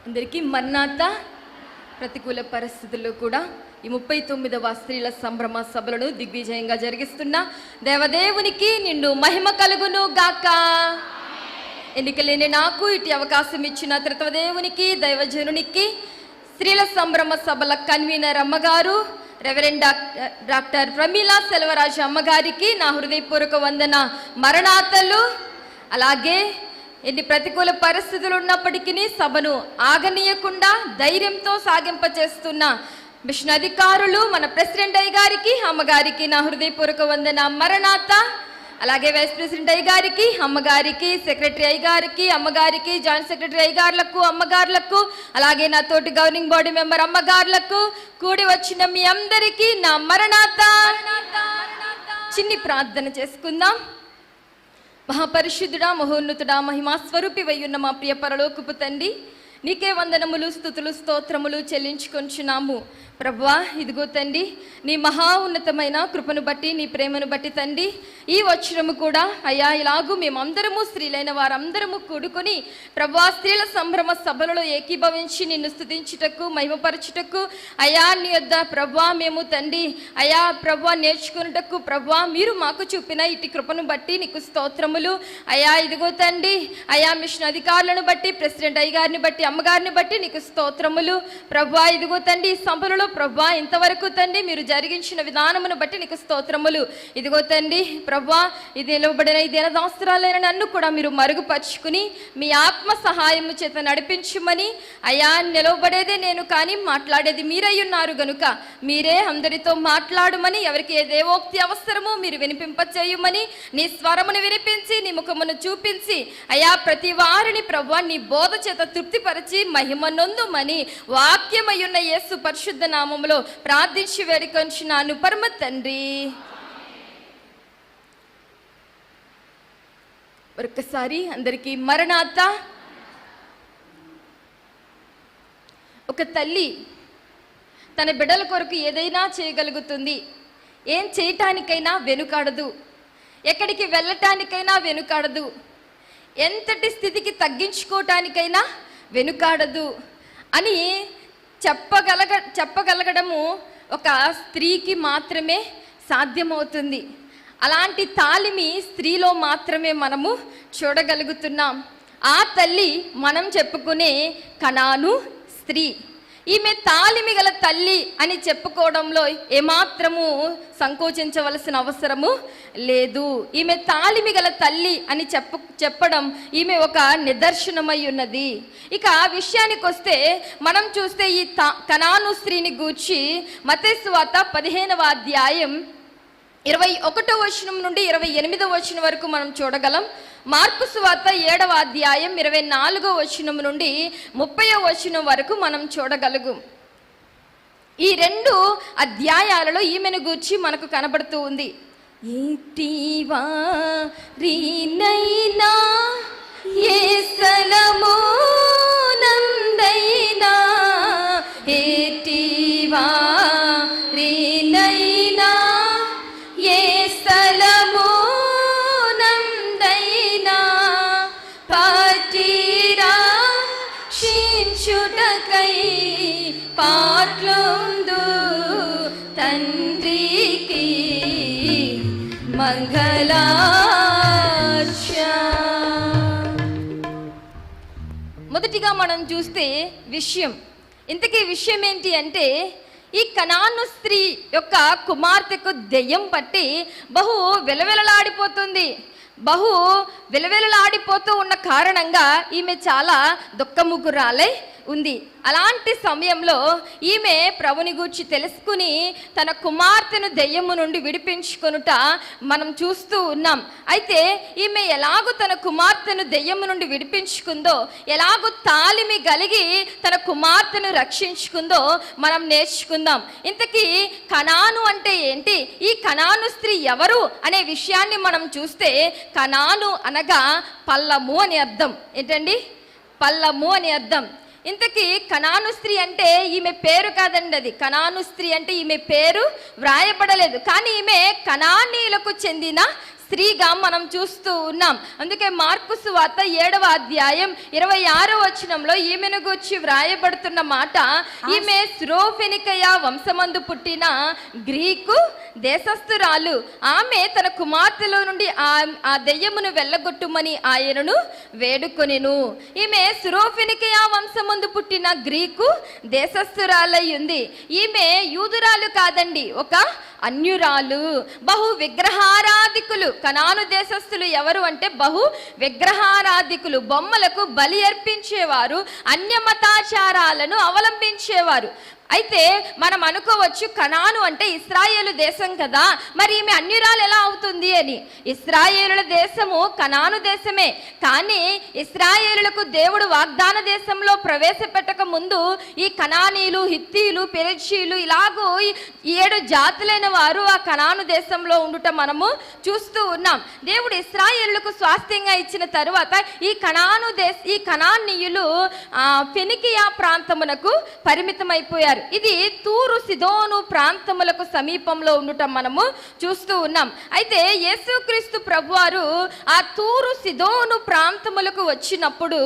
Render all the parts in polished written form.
అందరికీ మన్నాత. ప్రతికూల పరిస్థితుల్లో కూడా ఈ 39వ స్త్రీల సంభ్రమ సభలను దిగ్విజయంగా జరిగిస్తున్న దేవదేవునికి నిండు మహిమ కలుగును గాక. ఎన్నికలేని నాకు ఇటు అవకాశం ఇచ్చిన త్రిత్వదేవునికి, దైవజనునికి, స్త్రీల సంభ్రమ సభల కన్వీనర్ అమ్మగారు రెవరెండ్ డాక్టర్ ప్రమీలా సెల్వరాజు అమ్మగారికి నా హృదయపూర్వక వందన మరణాతలు. అలాగే ఎన్ని ప్రతికూల పరిస్థితులు ఉన్నప్పటికీ సభను ఆగనీయకుండా ధైర్యంతో సాగింపచేస్తున్న మిషన్ అధికారులు, మన ప్రెసిడెంట్ అయ్య గారికి, అమ్మగారికి నా హృదయపూర్వక వందన మరణాత. అలాగే వైస్ ప్రెసిడెంట్ అయ్య గారికి, అమ్మగారికి, సెక్రటరీ అయ్య గారికి, అమ్మగారికి, జాయింట్ సెక్రటరీ అయ్య గారులకు, అమ్మగారులకు, అలాగే నా తోటి గవర్నింగ్ బాడీ మెంబర్ అమ్మగారులకు, కూడి వచ్చిన మీ అందరికీ నా మరణాత. చిన్ని ప్రార్థన చేసుకుందాం. మహాపరిశుద్ధుడా, మహోన్నతుడా, మహిమా స్వరూపి వయ్యున్న మా ప్రియ పరలోకపు తండ్రి, నీకే వందనములు, స్తుతులు, స్తోత్రములు చెల్లించుకొంచున్నాము. ప్రభువా, ఇదిగో తండ్రి, నీ మహా ఉన్నతమైన కృపను బట్టి, నీ ప్రేమను బట్టి తండ్రి, ఈ వచనము కూడా అయ్యా ఇలాగూ మేమందరము స్త్రీలైన వారందరము కూడుకొని ప్రభువా స్త్రీల సంభ్రమ సభలలో ఏకీభవించి నిన్ను స్తుతించుటకు, మహిమపరచుటకు అయ్యా నీ యొద్ద ప్రభువా మేము తండ్రి అయ్యా ప్రభువా నేర్చుకున్నటకు ప్రభువా మీరు మాకు చూపిన ఇటు కృపను బట్టి నీకు స్తోత్రములు. అయ్యా ఇదిగో తండ్రి అయ్యా మిషన్ అధికారులను బట్టి, ప్రెసిడెంట్ అయ్య గారిని బట్టి, అమ్మగారిని బట్టి నీకు స్తోత్రములు. ప్రభువా ఇదిగో తండ్రి ఈ సభలలో ప్రభువా ఇంతవరకు తండ్రి మీరు జరిగించిన విధానమును బట్టి నీకు స్తోత్రములు. ఇదిగో తండ్రి ప్రభువా ఇది నిలవబడిన ఈ దినదాస్త్రాలైన నన్ను కూడా మీరు మరుగుపరుచుకుని మీ ఆత్మ సహాయము చేత నడిపించుమని, అయ్యా నిలవబడేదే నేను కానీ మాట్లాడేది మీరై ఉన్నారు గనుక మీరే అందరితో మాట్లాడమని, ఎవరికి ఏ దేవోక్తి అవసరమో మీరు వినిపింపచేయమని, నీ స్వరమును వినిపించి నీ ముఖమును చూపించి అయ్యా ప్రతి వారిని ప్రభువా నీ బోధ చేత తృప్తిపరిచి మహిమ నొందుమని వాక్యమయ్యున్న యేసు పరిశుద్ధ నామములో ప్రార్థించి వేడుకొంచున్నాను పరమ తండ్రి. ఒక్కసారి అందరికీ మరణాత. ఒక తల్లి తన బిడ్డల కొరకు ఏదైనా చేయగలుగుతుంది. ఏం చేయటానికైనా వెనుకాడదు, ఎక్కడికి వెళ్ళటానికైనా వెనుకాడదు, ఎంతటి స్థితికి తగ్గించుకోవటానికైనా వెనుకాడదు అని చెప్పగలగడము ఒక స్త్రీకి మాత్రమే సాధ్యమవుతుంది. అలాంటి తాలిమి స్త్రీలో మాత్రమే మనము చూడగలుగుతున్నాం. ఆ తల్లి మనం చెప్పుకునే కనాను స్త్రీ. ఈమె తాలిమి గల తల్లి అని చెప్పుకోవడంలో ఏమాత్రము సంకోచించవలసిన అవసరము లేదు. ఈమె తాలిమి గల తల్లి అని చెప్పడం ఈమె ఒక నిదర్శనమై ఉన్నది. ఇక విషయానికి వస్తే మనం చూస్తే ఈ కనాను స్త్రీని గూర్చి మత్తయి సువార్త 15వ అధ్యాయం 21వ వచనం నుండి 28వ వచనం వరకు మనం చూడగలం. మార్కు సువార్త 7వ అధ్యాయం 24వ వచనం నుండి 30వ వచనం వరకు మనం చూడగలుగు. ఈ 2 అధ్యాయాలలో ఈమెను గూర్చి మనకు కనబడుతూ ఉంది. ఏటివా రీనైనా ఏ స్థలము నందైనా, ఏటివా రీనైనా ఏ స్థలము నందైనా, పాటిరా శించుటకై పాట్లుందు తండ్రికి మంగళార్చ. మొదటిగా మనం చూస్తే ఇంతకీ విషయం ఏంటి అంటే, ఈ కనాను స్త్రీ యొక్క కుమార్తెకు దెయ్యం పట్టి బహు వెలవెలలాడిపోతూ ఉన్న కారణంగా ఈమె చాలా దుఃఖముగురాలై ఉంది. అలాంటి సమయంలో ఈమె ప్రభుని గూర్చి తెలుసుకుని తన కుమార్తెను దెయ్యము నుండి విడిపించుకొనుట మనం చూస్తూ ఉన్నాం. అయితే ఈమె ఎలాగో తన కుమార్తెను దెయ్యము నుండి విడిపించుకుందో, ఎలాగో తాలిమి కలిగి తన కుమార్తెను రక్షించుకుందో మనం నేర్చుకుందాం. ఇంతకీ కనాను అంటే ఏంటి, ఈ కనాను స్త్రీ ఎవరు అనే విషయాన్ని మనం చూస్తే, కనాను అనగా పల్లము అని అర్థం. ఏంటండి? పల్లము అని అర్థం. ఇంతకీ కనాను స్త్రీ అంటే ఈమె పేరు కాదండి. అది కనాను స్త్రీ అంటే ఈమె పేరు వ్రాయబడలేదు, కానీ ఈమె కనానీయులకు చెందిన స్త్రీగా మనం చూస్తూ ఉన్నాం. అందుకే మార్కు సువార్త 7వ అధ్యాయం 26వ వచనంలో ఈమెను గూర్చి వ్రాయబడుతున్న మాట, ఈమె శ్రోఫెనికయ వంశమందు పుట్టిన గ్రీకు దేశస్థురాలు. ఆమె తన కుమార్తెలో నుండి ఆ దెయ్యమును వెళ్ళగొట్టుమని ఆయనను వేడుకొనెను. ఈమె శ్రోఫెనికయ వంశమందు పుట్టిన గ్రీకు దేశస్థురాలై ఉంది. ఈమె యూదురాలు కాదండి, ఒక అన్యురాలు. బహు విగ్రహారాధికులు. కనాను దేశస్థులు ఎవరు అంటే బహు విగ్రహారాధికులు, బొమ్మలకు బలి అర్పించేవారు, అన్యమతాచారాలను అవలంబించేవారు. అయితే మనం అనుకోవచ్చు, కనాను అంటే ఇశ్రాయేలు దేశం కదా, మరి ఈమె అన్యురాలు ఎలా అవుతుంది అని. ఇశ్రాయేలుల దేశము కనాను దేశమే, కానీ ఇశ్రాయేలులకు దేవుడు వాగ్దాన దేశంలో ప్రవేశపెట్టక ముందు ఈ కనానీలు, హిత్తీలు, పెరిజీలు ఇలాగూ 7 జాతులైన వారు ఆ కనాను దేశంలో ఉండుట మనము చూస్తూ ఉన్నాం. దేవుడు ఇశ్రాయేలులకు స్వాస్థ్యంగా ఇచ్చిన తరువాత ఈ కనానీయులు ఫెనికియా ప్రాంతమునకు పరిమితమైపోయారు. ఇది తూరు సిదోను ప్రాంతములకు సమీపంలో ఉండటం మనము చూస్తూ ఉన్నాం. అయితే యేసుక్రీస్తు ప్రభువారు ఆ తూరు సిదోను ప్రాంతములకు వచ్చినప్పుడు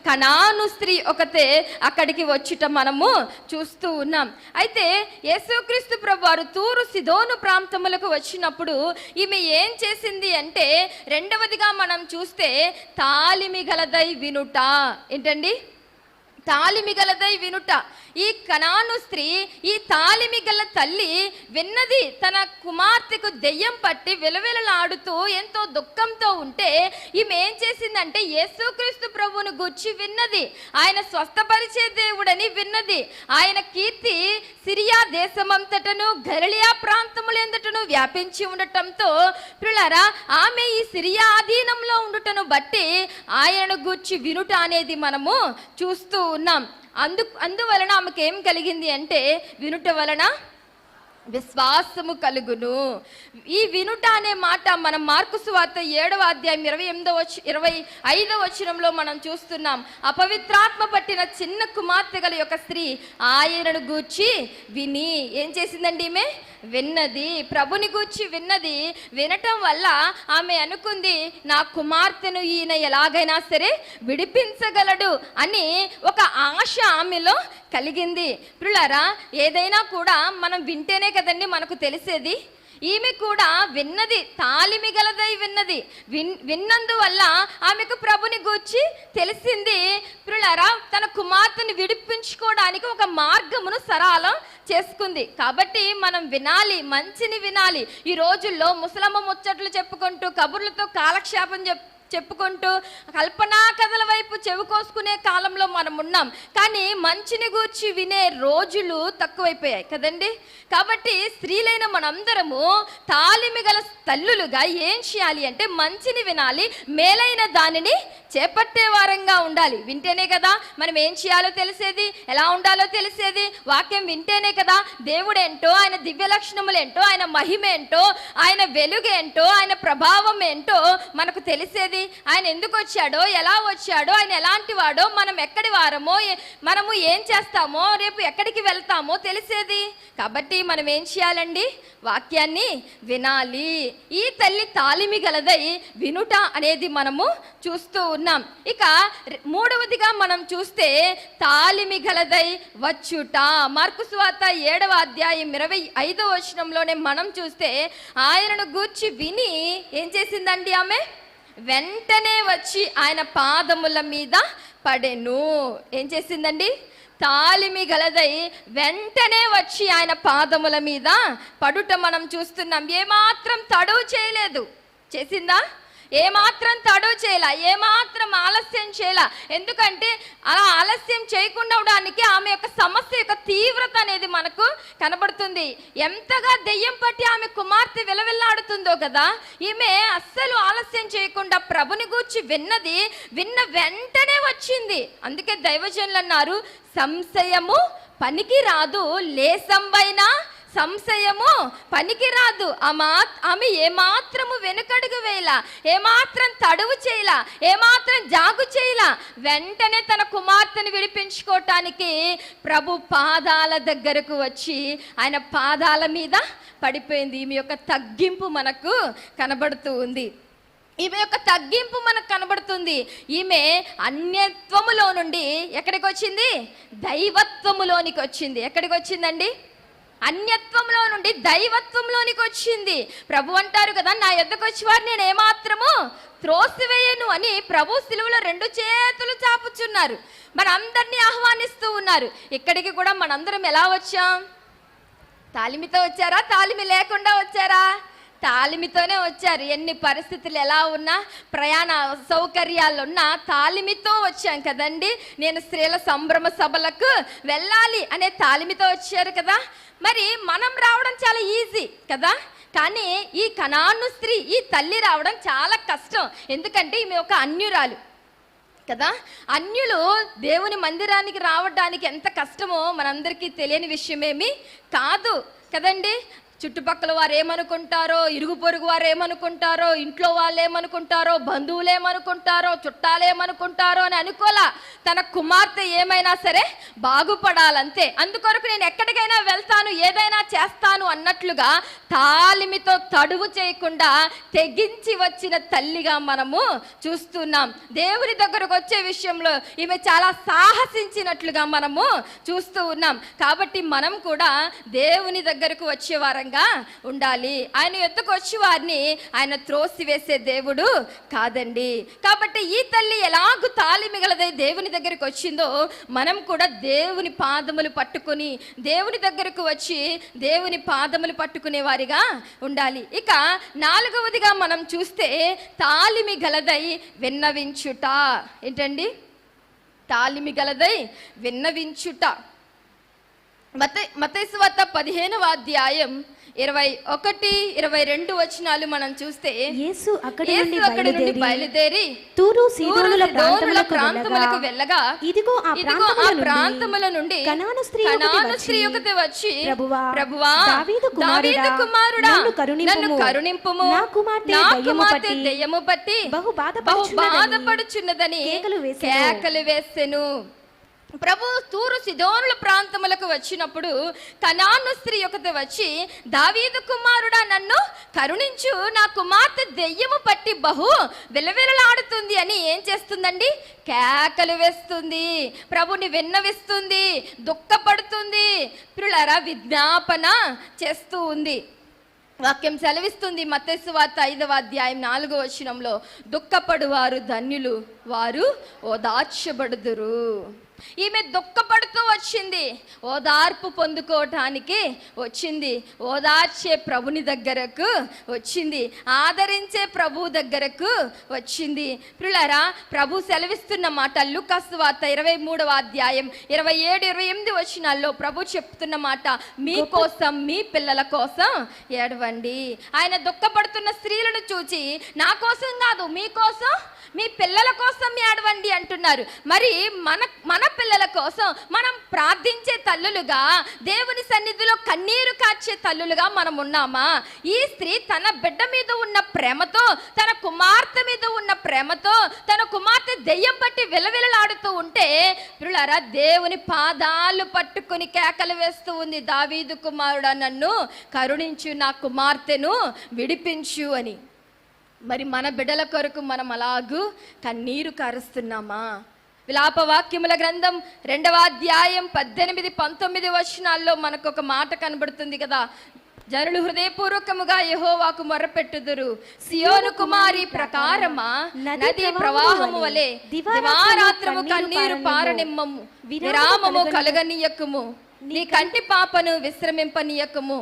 కనాను స్త్రీ ఒకతే అక్కడికి వచ్చుట మనము చూస్తూ ఉన్నాం. అయితే యేసుక్రీస్తు ప్రభువారు తూరు సిదోను ప్రాంతములకు వచ్చినప్పుడు ఈమె ఏం చేసింది అంటే, రెండవదిగా మనం చూస్తే తాలిమి గలదై వినుట. ఏంటండి? తాలిమి గలదై వినుట. ఈ కనాను స్త్రీ, ఈ తాలిమి గల తల్లి విన్నది. తన కుమార్తెకు దెయ్యం పట్టి విలవిలలాడుతూ ఎంతో దుఃఖంతో ఉంటే ఈమె ఏం చేసిందంటే యేసుక్రీస్తు ప్రభువును గూర్చి విన్నది. ఆయన స్వస్థపరిచే దేవుడని విన్నది. ఆయన కీర్తి సిరియా దేశమంతటను గలిలయ ప్రాంతములంతటను వ్యాపించి ఉండటంతో ప్రియులారా, ఆమె ఈ సిరియా అధీనంలో ఉండుటను బట్టి ఆయనను గూర్చి వినుట అనేది మనము చూస్తూ ఉన్నాం. అందువలన ఆమెకు ఏం కలిగింది అంటే, వినుట వలన విశ్వాసము కలుగును. ఈ వినుట అనే మాట మనం మార్కు సువార్త 7వ అధ్యాయం 25వ వచనంలో మనం చూస్తున్నాం. అపవిత్రాత్మ పట్టిన చిన్న కుమార్తె గల యొక్క స్త్రీ ఆయనను గూర్చి విని ఏం చేసిందండి? ఈమె విన్నది, ప్రభుని గూర్చి విన్నది. వినటం వల్ల ఆమె అనుకుంది, నా కుమార్తెను ఈయన ఎలాగైనా సరే విడిపించగలడు అని ఒక ఆశ ఆమెలో కలిగింది. ప్రియులారా, ఏదైనా కూడా మనం వింటేనే కదండి మనకు తెలిసేది. ఈమె కూడా విన్నది, తాలిమి గలదై విన్నది. విన్నందువల్ల ఆమెకు ప్రభుని గూర్చి తెలిసింది. ప్రియులారా, తన కుమార్తెను విడిపించుకోవడానికి ఒక మార్గమును సరళం చేసుకుంది. కాబట్టి మనం వినాలి, మంచిని వినాలి. ఈ రోజుల్లో ముసలమ్మ ముచ్చట్లు చెప్పుకుంటూ, కబుర్లతో కాలక్షేపం చెప్పుకుంటూ కల్పనా కథల వైపు చెవి కోసుకునే కాలంలో మనం ఉన్నాం. కానీ మంచిని గూర్చి వినే రోజులు తక్కువైపోయాయి కదండి. కాబట్టి స్త్రీలైన మనందరము తాలిమి గల తల్లులుగా ఏం చేయాలి అంటే మంచిని వినాలి, మేలైన దానిని చేపట్టే వారంగా ఉండాలి. వింటేనే కదా మనం ఏం చేయాలో తెలిసేది, ఎలా ఉండాలో తెలిసేది. వాక్యం వింటేనే కదా దేవుడేంటో, ఆయన దివ్య లక్షణములు ఏంటో, ఆయన మహిమ ఏంటో, ఆయన వెలుగు ఏంటో, ఆయన ప్రభావం ఏంటో మనకు తెలిసేది. ఆయన ఎందుకు వచ్చాడో, ఎలా వచ్చాడో, ఆయన ఎలాంటి వాడో, మనం ఎక్కడి వారమో, మనము ఏం చేస్తామో, రేపు ఎక్కడికి వెళ్తామో తెలిసేది. కాబట్టి మనం ఏం చేయాలండి? వాక్యాన్ని వినాలి. ఈ తల్లి తాలిమి గలదై వినుట అనేది మనము చూస్తూ ఉన్నాం. ఇక మూడవదిగా మనం చూస్తే తాలిమి గలదై వచ్చుట. మార్కు సువార్త 7వ అధ్యాయం 25వ వచనంలోనే మనం చూస్తే ఆయనను గూర్చి విని ఏం చేసిందండి ఆమె? వెంటనే వచ్చి ఆయన పాదముల మీద పడెను. ఏం చేసిందండి? తాలిమి గలదై వెంటనే వచ్చి ఆయన పాదముల మీద పడుట మనం చూస్తున్నాం. ఏమాత్రం తడువు చేయలేదు. చేసిందా? ఏమాత్రం తడువు చేయాల, ఏమాత్రం ఆలస్యం చేయాల. ఎందుకంటే అలా ఆలస్యం చేయకుండా ఉండడానికి ఆమె యొక్క సమస్య యొక్క తీవ్రత అనేది మనకు కనబడుతుంది. ఎంతగా దెయ్యం పట్టి ఆమె కుమార్తె విలవిల్లాడుతుందో కదా. ఈమె అస్సలు ఆలస్యం చేయకుండా ప్రభుని గూర్చి విన్నది, విన్న వెంటనే వచ్చింది. అందుకే దైవజనులు అన్నారు, సంశయము పనికి రాదు, లేసంబైనా సంశయము పనికి రాదు. ఆమె ఏమాత్రము వెనుకడుగు వేయలా, ఏమాత్రం తడువు చేయలా, ఏమాత్రం జాగు చేయలా. వెంటనే తన కుమార్తెను విడిపించుకోవటానికి ప్రభు పాదాల దగ్గరకు వచ్చి ఆయన పాదాల మీద పడిపోయింది. ఈమె యొక్క తగ్గింపు మనకు కనబడుతూ ఉంది. ఈమె యొక్క తగ్గింపు మనకు కనబడుతుంది. ఈమె అన్యత్వములో నుండి ఎక్కడికి వచ్చింది? దైవత్వములోనికి వచ్చింది. ఎక్కడికి వచ్చిందండి? అన్యత్వంలో నుండి దైవత్వంలోనికి వచ్చింది. ప్రభు అంటారు కదా, నా యొద్దకు వచ్చేవారు నేను ఏమాత్రము త్రోసివేయను అని ప్రభు సిలువలో 2 చేతులు చాపుచున్నారు. మనందరినీ ఆహ్వానిస్తూ ఉన్నారు. ఇక్కడికి కూడా మనందరం ఎలా వచ్చాం? తాలిమితో వచ్చారా? తాలిమి లేకుండా వచ్చారా? తాలిమితోనే వచ్చారు. ఎన్ని పరిస్థితులు ఎలా ఉన్నా, ప్రయాణ సౌకర్యాలు ఉన్నా తాలిమితో వచ్చాం కదండి. నేను స్త్రీల సంభ్రమ సభలకు వెళ్ళాలి అనే తాలిమితో వచ్చారు కదా. మరి మనం రావడం చాలా ఈజీ కదా, కానీ ఈ కనాను స్త్రీ, ఈ తల్లి రావడం చాలా కష్టం. ఎందుకంటే ఈమె ఒక అన్యురాలు కదా. అన్యులు దేవుని మందిరానికి రావడానికి ఎంత కష్టమో మనందరికీ తెలియని విషయమేమి కాదు కదండి. చుట్టుపక్కల వారు ఏమనుకుంటారో, ఇరుగు పొరుగు వారు ఏమనుకుంటారో, ఇంట్లో వాళ్ళు ఏమనుకుంటారో, బంధువులు ఏమనుకుంటారో, చుట్టాలు ఏమనుకుంటారో అని అనుకోలా. తన కుమార్తె ఏమైనా సరే బాగుపడాలంతే. అందుకొరకు నేను ఎక్కడికైనా వెళ్తాను, ఏదైనా చేస్తాను అన్నట్లుగా తాలిమితో తడువు చేయకుండా తెగించి వచ్చిన తల్లిగా మనము చూస్తున్నాం. దేవుని దగ్గరకు వచ్చే విషయంలో ఈమె చాలా సాహసించినట్లుగా మనము చూస్తూ ఉన్నాం. కాబట్టి మనం కూడా దేవుని దగ్గరకు వచ్చేవారం ఉండాలి. ఆయన ఎత్తుకు వచ్చి వారిని ఆయన త్రోసివేసే దేవుడు కాదండి. కాబట్టి ఈ తల్లి ఎలాగూ తాలిమిగలదై దేవుని దగ్గరికి వచ్చిందో మనం కూడా దేవుని పాదములు పట్టుకుని దేవుని దగ్గరకు వచ్చి దేవుని పాదములు పట్టుకునే వారిగా ఉండాలి. ఇక 4వదిగా మనం చూస్తే తాలిమి గలదై విన్నవించుట. ఏంటండి? తాలిమి గలదై విన్నవించుట. మత్తయి సువార్త 15వ అధ్యాయం 21-22 వచనాలు మనం చూస్తే, యేసు అక్కడి నుండి బయలుదేరి తూరు సీదోనుల ప్రాంతములకు వెళ్ళగా ఇదిగో ఆ ప్రాంతముల నుండి కనాను స్త్రీ ఒకటి వచ్చి, ప్రభువా దావీదు కుమారుడా నన్ను కరుణింపుము, నా కుమార్తె దెయ్యము పట్టి బహు బాధపడుచున్నదని కేకలు వేసెను. ప్రభు తూరు సిదోనుల ప్రాంతములకు వచ్చినప్పుడు కనాను స్త్రీ ఒకటి వచ్చి, దావీదు కుమారుడా నన్ను కరుణించు, నా కుమార్తె దెయ్యము పట్టి బహు విలవిలలాడుతుంది అని ఏం చేస్తుందండి? కేకలు వేస్తుంది. ప్రభుని విన్నవిస్తుంది, దుఃఖపడుతుంది, ప్రియులారా విజ్ఞాపన చేస్తూ ఉంది. వాక్యం సెలవిస్తుంది మత్తయి సువార్త 5వ అధ్యాయం 4వ వచనంలో, దుఃఖపడువారు ధన్యులు, వారు ఓదార్చబడుదురు. ఈమె దుఃఖపడుతూ వచ్చింది, ఓదార్పు పొందుకోవటానికి వచ్చింది, ఓదార్చే ప్రభుని దగ్గరకు వచ్చింది, ఆదరించే ప్రభు దగ్గరకు వచ్చింది. ప్రియులారా, ప్రభు సెలవిస్తున్న మాట లూకా సువార్త 23వ అధ్యాయం 27-28 వచనాల్లో ప్రభు చెప్తున్న మాట, మీకోసం మీ పిల్లల కోసం ఏడవండి. ఆయన దుఃఖపడుతున్న స్త్రీలను చూచి నా కోసం కాదు, మీకోసం మీ పిల్లల కోసం ఏడవండి అంటున్నారు. మరి మన పిల్లల కోసం మనం ప్రార్థించే తల్లులుగా, దేవుని సన్నిధిలో కన్నీరు కార్చే తల్లులుగా మనం ఉన్నామా? ఈ స్త్రీ తన బిడ్డ మీద ఉన్న ప్రేమతో, తన కుమార్తె మీద ఉన్న ప్రేమతో, తన కుమార్తె దెయ్యం పట్టి విలవిలలాడుతూ ఉంటే ప్రియులారా దేవుని పాదాలు పట్టుకుని కేకలు వేస్తూ ఉంది, దావీదు కుమారుడా నన్ను కరుణించు, నా కుమార్తెను విడిపించు అని. మరి మన బిడ్డల కొరకు మనం అలాగూ కన్నీరు కారుస్తున్నామా? విలాప వాక్యముల గ్రంథం 2వ అధ్యాయం 18-19 వచనాల్లో మనకు ఒక మాట కనబడుతుంది కదా, జనులు హృదయపూర్వకముగా యెహోవాకు మొర్రపెట్టుదురు, సియోను కుమారి ప్రకారమా నది ప్రవాహము వలె దివారాత్రము కన్నీరు పారనిమ్మము, విరామము కలగనీయకుము, నీ కంటి పాపను విశ్రమింపనీయకుము,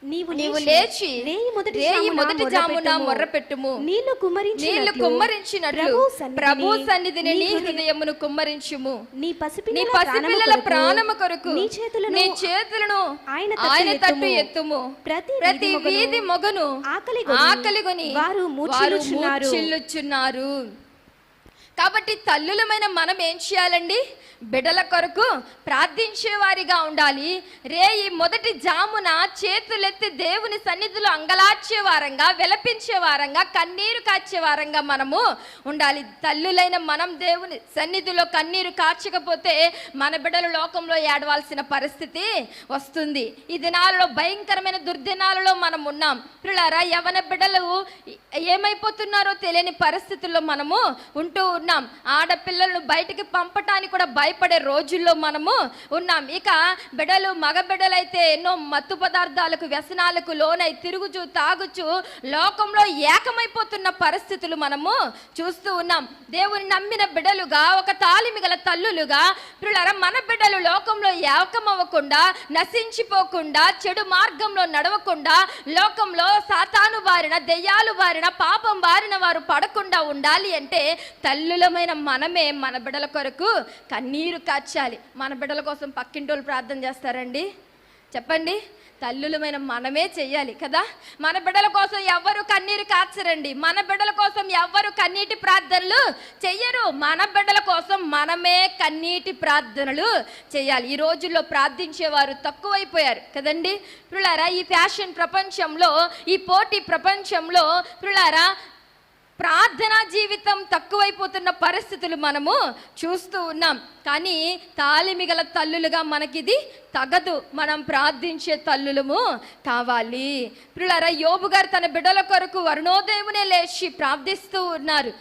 నీవు లేచి రేయి మొదటి జామున మొర్రపెట్టుము, నీళ్లు కుమ్మరించినట్లు ప్రభు సన్నిధిని నీ హృదయమును కుమ్మరించుము, నీ పసిపిల్లల ప్రాణము కొరకు నీ చేతులను ఆయన తట్టు ఎత్తుము, ప్రతి వీధి మొగను ఆకలిగొని వారు మూర్ఛిల్లుచున్నారు. కాబట్టి తల్లులమైన మనం ఏం చేయాలండి? బిడ్డల కొరకు ప్రార్థించేవారిగా ఉండాలి. ఈ మొదటి జామున చేతులెత్తి దేవుని సన్నిధిలో అంగలార్చే వారంగా, విలపించే వారంగా, కన్నీరు కాచే వారంగా మనము ఉండాలి. తల్లులైన మనం దేవుని సన్నిధిలో కన్నీరు కార్చకపోతే మన బిడ్డలు లోకంలో ఏడవాల్సిన పరిస్థితి వస్తుంది. ఈ దినాలలో భయంకరమైన దుర్దినాలలో మనం ఉన్నాం. పిల్లలారా, యవన బిడ్డలు ఏమైపోతున్నారో తెలియని పరిస్థితుల్లో మనము ఉంటూ ఉన్నాం. ఆడపిల్లలను బయటికి పంపటానికి కూడా భయపడే రోజుల్లో మనము ఉన్నాం. ఇక బిడ్డలు, మగ బిడ్డలైతే ఎన్నో మత్తు పదార్థాలకు, వ్యసనాలకు లోనై తిరుగుచు తాగుచు లోకంలో ఏకమైపోతున్న పరిస్థితులు మనము చూస్తూ ఉన్నాం. దేవుని నమ్మిన బిడ్డలుగా, ఒక తాళిమి గల తల్లులుగా పిల్లల మన బిడ్డలు లోకంలో ఏకమవ్వకుండా, నశించిపోకుండా, చెడు మార్గంలో నడవకుండా, లోకంలో సాతాను బారిన, దెయ్యాలు బారిన, పాపం బారిన వారు పడకుండా ఉండాలి అంటే తల్లులమైన మనమే మన బిడ్డల కొరకు కన్నీరు కార్చాలి. మన బిడ్డల కోసం పక్కింటోళ్ళు ప్రార్థన చేస్తారండి? చెప్పండి. తల్లులమైన మనమే చెయ్యాలి కదా. మన బిడ్డల కోసం ఎవ్వరు కన్నీరు కార్చరండి. మన బిడ్డల కోసం ఎవ్వరు కన్నీటి ప్రార్థనలు చెయ్యరు. మన బిడ్డల కోసం మనమే కన్నీటి ప్రార్థనలు చేయాలి. ఈ రోజుల్లో ప్రార్థించేవారు తక్కువైపోయారు కదండి. పిల్లారా, ఈ ఫ్యాషన్ ప్రపంచంలో, ఈ పోటీ ప్రపంచంలో పిల్లారా ప్రార్థనా జీవితం తక్కువైపోతున్న పరిస్థితులు మనము చూస్తూ ఉన్నాం. కానీ తాళిమిగల తల్లులుగా మనకిది తగదు. మనం ప్రార్థించే తల్లులము కావాలి. పిల్లలారా, యోబు గారు తన బిడ్డల కొరకు అరుణోదయమునే లేచి ప్రార్థిస్తూ ఉన్నారు.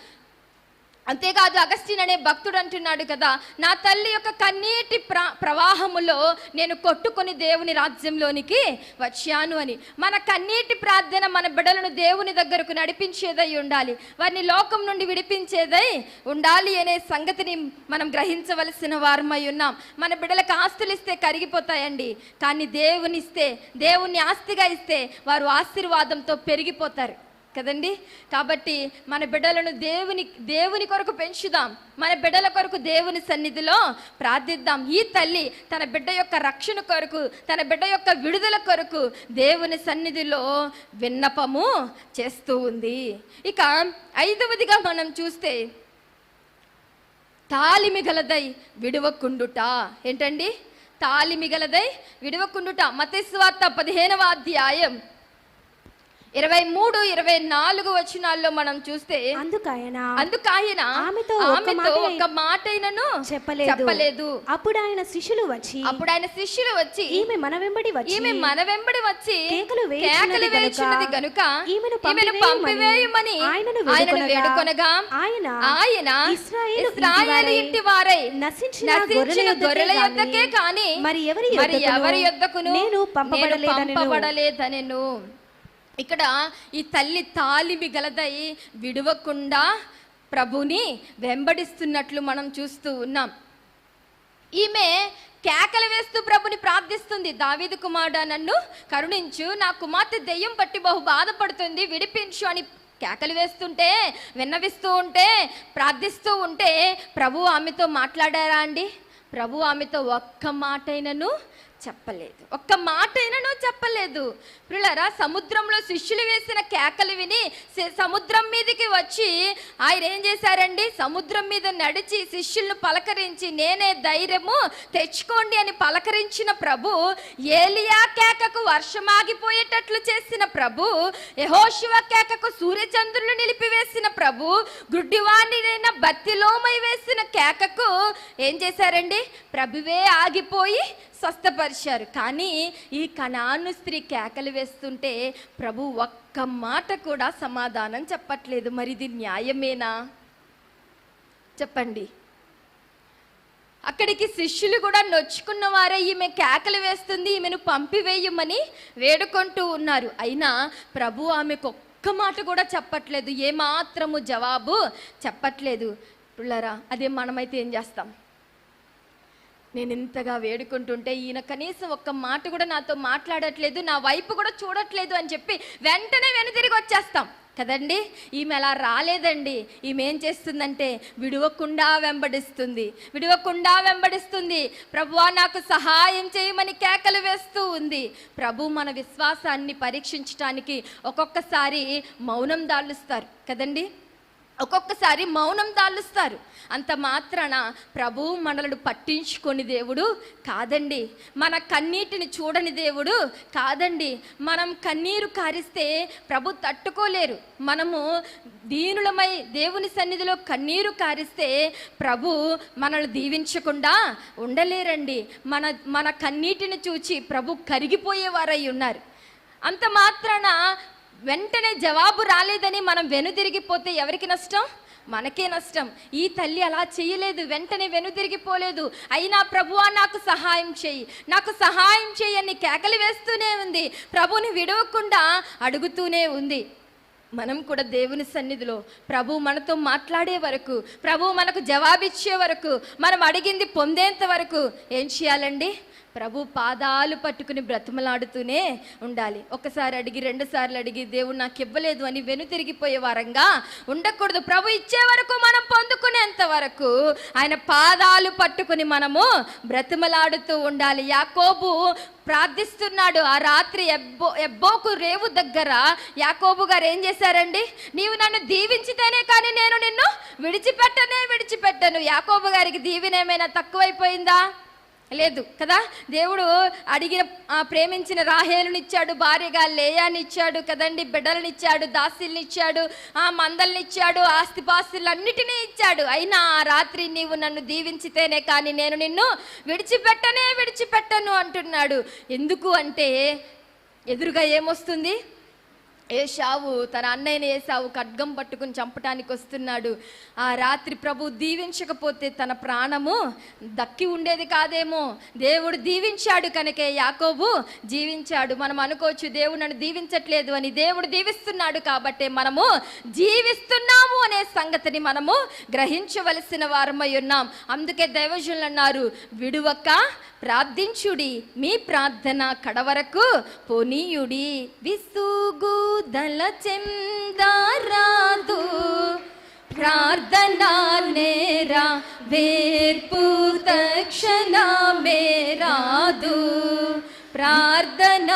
అంతేకాదు, అగస్టిన్ అనే భక్తుడు అంటున్నాడు కదా, నా తల్లి యొక్క కన్నీటి ప్రవాహములో నేను కొట్టుకొని దేవుని రాజ్యంలోనికి వచ్చాను అని. మన కన్నీటి ప్రార్థన మన బిడ్డలను దేవుని దగ్గరకు నడిపించేదై ఉండాలి, వారిని లోకం నుండి విడిపించేదై ఉండాలి అనే సంగతిని మనం గ్రహించవలసిన వారమై ఉన్నాం. మన బిడ్డలకు ఆస్తులు ఇస్తే కరిగిపోతాయండి, కానీ దేవుని ఆస్తిగా ఇస్తే వారు ఆశీర్వాదంతో పెరిగిపోతారు కదండి. కాబట్టి మన బిడ్డలను దేవుని కొరకు పెంచుదాం. మన బిడ్డల కొరకు దేవుని సన్నిధిలో ప్రార్థిద్దాం. ఈ తల్లి తన బిడ్డ యొక్క రక్షణ కొరకు, తన బిడ్డ యొక్క విడుదల కొరకు దేవుని సన్నిధిలో విన్నపము చేస్తూ ఉంది. ఇక 5వదిగా మనం చూస్తే తాళిమిగలదై విడువకుండుట. ఏంటండి? తాళిమిగలదై విడువకుండుట. మత్తయి సువార్త 15వ అధ్యాయం 23-24 వచనాల్లో మనం చూస్తే, అందుకాయన ఆమెతో ఒక మాటైనను చెప్పలేదు. అప్పుడు ఆయన శిష్యులు వచ్చి ఈమె మన వెంబడి వచ్చి కేకలు వేయుచున్నది గనుక ఈమెను పంపివేయమని ఆయనను వేడుకొనగా, ఆయన ఇశ్రాయేలు ఇంటి వారై నశించిన గొర్రెల యొద్దకే కాని మరి ఎవరి యొద్దకును నేను పంపబడలేదనెను. ఇక్కడ ఈ తల్లి తాళిమి గలదై విడవకుండా ప్రభుని వెంబడిస్తున్నట్లు మనం చూస్తూ ఉన్నాం. ఈమె కేకలు వేస్తూ ప్రభుని ప్రార్థిస్తుంది. దావీదు కుమారుడా, నన్ను కరుణించు, నా కుమార్తె దెయ్యం పట్టి బహు బాధపడుతుంది, విడిపించు అని కేకలు వేస్తుంటే, విన్నవిస్తూ ఉంటే, ప్రార్థిస్తూ ఉంటే ప్రభు ఆమెతో మాట్లాడారా అండి? ప్రభు ఆమెతో ఒక్క మాటైనను చెప్పలేదు. పిల్లరా, సముద్రంలో శిష్యులు వేసిన కేకలు విని సముద్రం మీదకి వచ్చి ఆయన ఏం చేశారండి? సముద్రం మీద నడిచి శిష్యులను పలకరించి, నేనే ధైర్యము తెచ్చుకోండి అని పలకరించిన ప్రభు, ఏలియా కేకకు వర్షం ఆగిపోయేటట్లు చేసిన ప్రభు, యెహోషువ కేకకు సూర్యచంద్రులు నిలిపివేసిన ప్రభు, గుడ్డివాణినైన బత్తిలోమై వేసిన కేకకు ఏం చేశారండి? ప్రభువే ఆగిపోయి స్వస్థపరిచారు. కానీ ఈ కనాను స్త్రీ కేకలు వేస్తుంటే ప్రభు ఒక్క మాట కూడా సమాధానం చెప్పట్లేదు. మరి ఇది న్యాయమేనా? చెప్పండి. అక్కడికి శిష్యులు కూడా నొచ్చుకున్న వారే ఈమె కేకలు వేస్తుంది, ఈమెను పంపివేయమని వేడుకుంటూ ఉన్నారు. అయినా ప్రభు ఆమెకు ఒక్క మాట కూడా చెప్పట్లేదు, ఏమాత్రము జవాబు చెప్పట్లేదు. పిల్లరా, అదే మనమైతే ఏం చేస్తాం? నేను ఇంతగా వేడుకుంటుంటే ఈయన కనీసం ఒక్క మాట కూడా నాతో మాట్లాడట్లేదు, నా వైపు కూడా చూడట్లేదు అని చెప్పి వెంటనే వెనుతిరిగి వచ్చేస్తాం కదండి. ఈమె అలా రాలేదండి. ఈమె ఏం చేస్తుందంటే విడవకుండా వెంబడిస్తుంది. ప్రభువా, నాకు సహాయం చేయమని కేకలు వేస్తూ ఉంది. ప్రభు మన విశ్వాసాన్ని పరీక్షించడానికి ఒక్కొక్కసారి మౌనం దాలుస్తారు కదండి. ఒక్కొక్కసారి మౌనం దాలుస్తారు. అంత మాత్రాన ప్రభువు మనలను పట్టించుకొని దేవుడు కాదండి. మన కన్నీటిని చూడని దేవుడు కాదండి. మనం కన్నీరు కారిస్తే ప్రభు తట్టుకోలేరు. మనము దీనులమై దేవుని సన్నిధిలో కన్నీరు కారిస్తే ప్రభు మనల్ని దీవించకుండా ఉండలేరండి. మన కన్నీటిని చూచి ప్రభు కరిగిపోయేవారై ఉన్నారు. అంత మాత్రాన వెంటనే జవాబు రాలేదని మనం వెనుదిరిగిపోతే ఎవరికి నష్టం? మనకే నష్టం. ఈ తల్లి అలా చేయలేదు, వెంటనే వెనుదిరిగిపోలేదు. అయినా ప్రభువా నాకు సహాయం చేయి, నాకు సహాయం చేయి అని కేకలు వేస్తూనే ఉంది. ప్రభుని విడవకుండా అడుగుతూనే ఉంది. మనం కూడా దేవుని సన్నిధిలో ప్రభు మనతో మాట్లాడే వరకు, ప్రభు మనకు జవాబిచ్చే వరకు, మనం అడిగింది పొందేంత వరకు ఏం చేయాలండి? ప్రభు పాదాలు పట్టుకుని బ్రతిమలాడుతూనే ఉండాలి. ఒకసారి అడిగి, 2 సార్లు అడిగి దేవుడు నాకు ఇవ్వలేదు అని వెనుతిరిగిపోయే వారంగా ఉండకూడదు. ప్రభు ఇచ్చే వరకు, మనం పొందుకునేంత వరకు ఆయన పాదాలు పట్టుకుని మనము బ్రతిమలాడుతూ ఉండాలి. యాకోబు ప్రార్థిస్తున్నాడు. ఆ రాత్రి ఎబ్బోకు రేవు దగ్గర యాకోబు గారు ఏం చేశారండి? నీవు నన్ను దీవించితేనే కానీ నేను నిన్ను విడిచిపెట్టను. యాకోబు గారికి దీవెన ఏమైనా తక్కువైపోయిందా? లేదు కదా. దేవుడు అడిగిన ప్రేమించిన రాహేలునిచ్చాడు, భార్యగా లేయానిచ్చాడు కదండి, బిడ్డలనిచ్చాడు, దాసీలనిచ్చాడు, మందలనిచ్చాడు, ఆస్తిపాస్తులన్నిటినీ ఇచ్చాడు. అయినా ఆ రాత్రి నీవు నన్ను దీవించితేనే కానీ నేను నిన్ను విడిచిపెట్టను అంటున్నాడు. ఎందుకు అంటే ఎదురుగా ఏమొస్తుంది? ఏశావు, తన అన్నయ్యని ఏశావు ఖడ్గం పట్టుకుని చంపటానికి వస్తున్నాడు. ఆ రాత్రి ప్రభు దీవించకపోతే తన ప్రాణము దక్కి ఉండేది కాదేమో. దేవుడు దీవించాడు కనుకే యాకోబు జీవించాడు. మనం అనుకోవచ్చు దేవుడు నన్ను దీవించట్లేదు అని. దేవుడు దీవిస్తున్నాడు కాబట్టే మనము జీవిస్తున్నాము అనే సంగతిని మనము గ్రహించవలసిన వారమై ఉన్నాం. అందుకే దైవజనులు అన్నారు, విడువక ప్రార్థించుడి, మీ ప్రార్థన కడవరకు పోనీయుడి. విసుగుదల చెందరాదు, ప్రార్థన నేరా వేర్పు తక్షణమే రాదు. ప్రార్థన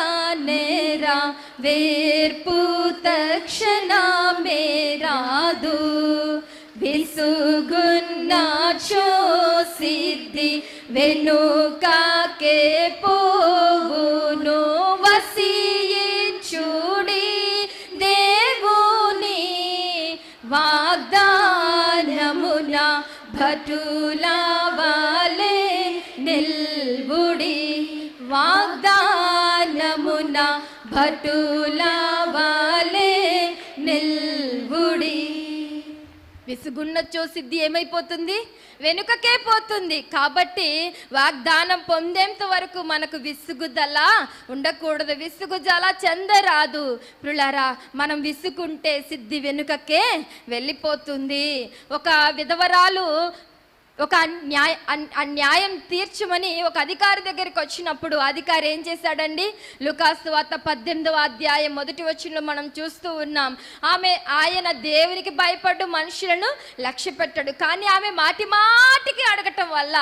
నేరా వేర్పు తక్షణమే రాదు. విసుగున్నాచో సిద్ధి వెనుకకే పోవును. వసియించుడి దేవుని వాగ్దానమున భటుల వలె నిల్వుడి. వాగ్దానమున భటుల వలె నిల్వుడి. విసుగున్నచో సిద్ధి ఏమైపోతుంది? వెనుకకే పోతుంది. కాబట్టి వాగ్దానం పొందేంత వరకు మనకు విసుగుదల ఉండకూడదు, విసుగుదల చెందరాదు. ప్రియులారా, మనం విసుకుంటే సిద్ధి వెనుకకే వెళ్ళిపోతుంది. ఒక విధవరాలు ఒక న్యాయం తీర్చమని ఒక అధికారి దగ్గరికి వచ్చినప్పుడు అధికారి ఏం చేశాడండి? లూకాసు వార్త 18వ అధ్యాయం 1వ వచనంలో మనం చూస్తూ ఉన్నాం. ఆయన దేవునికి భయపడ్డు మనుషులను లక్ష్య పెట్టాడు. కానీ ఆమె మాటికి అడగటం వల్ల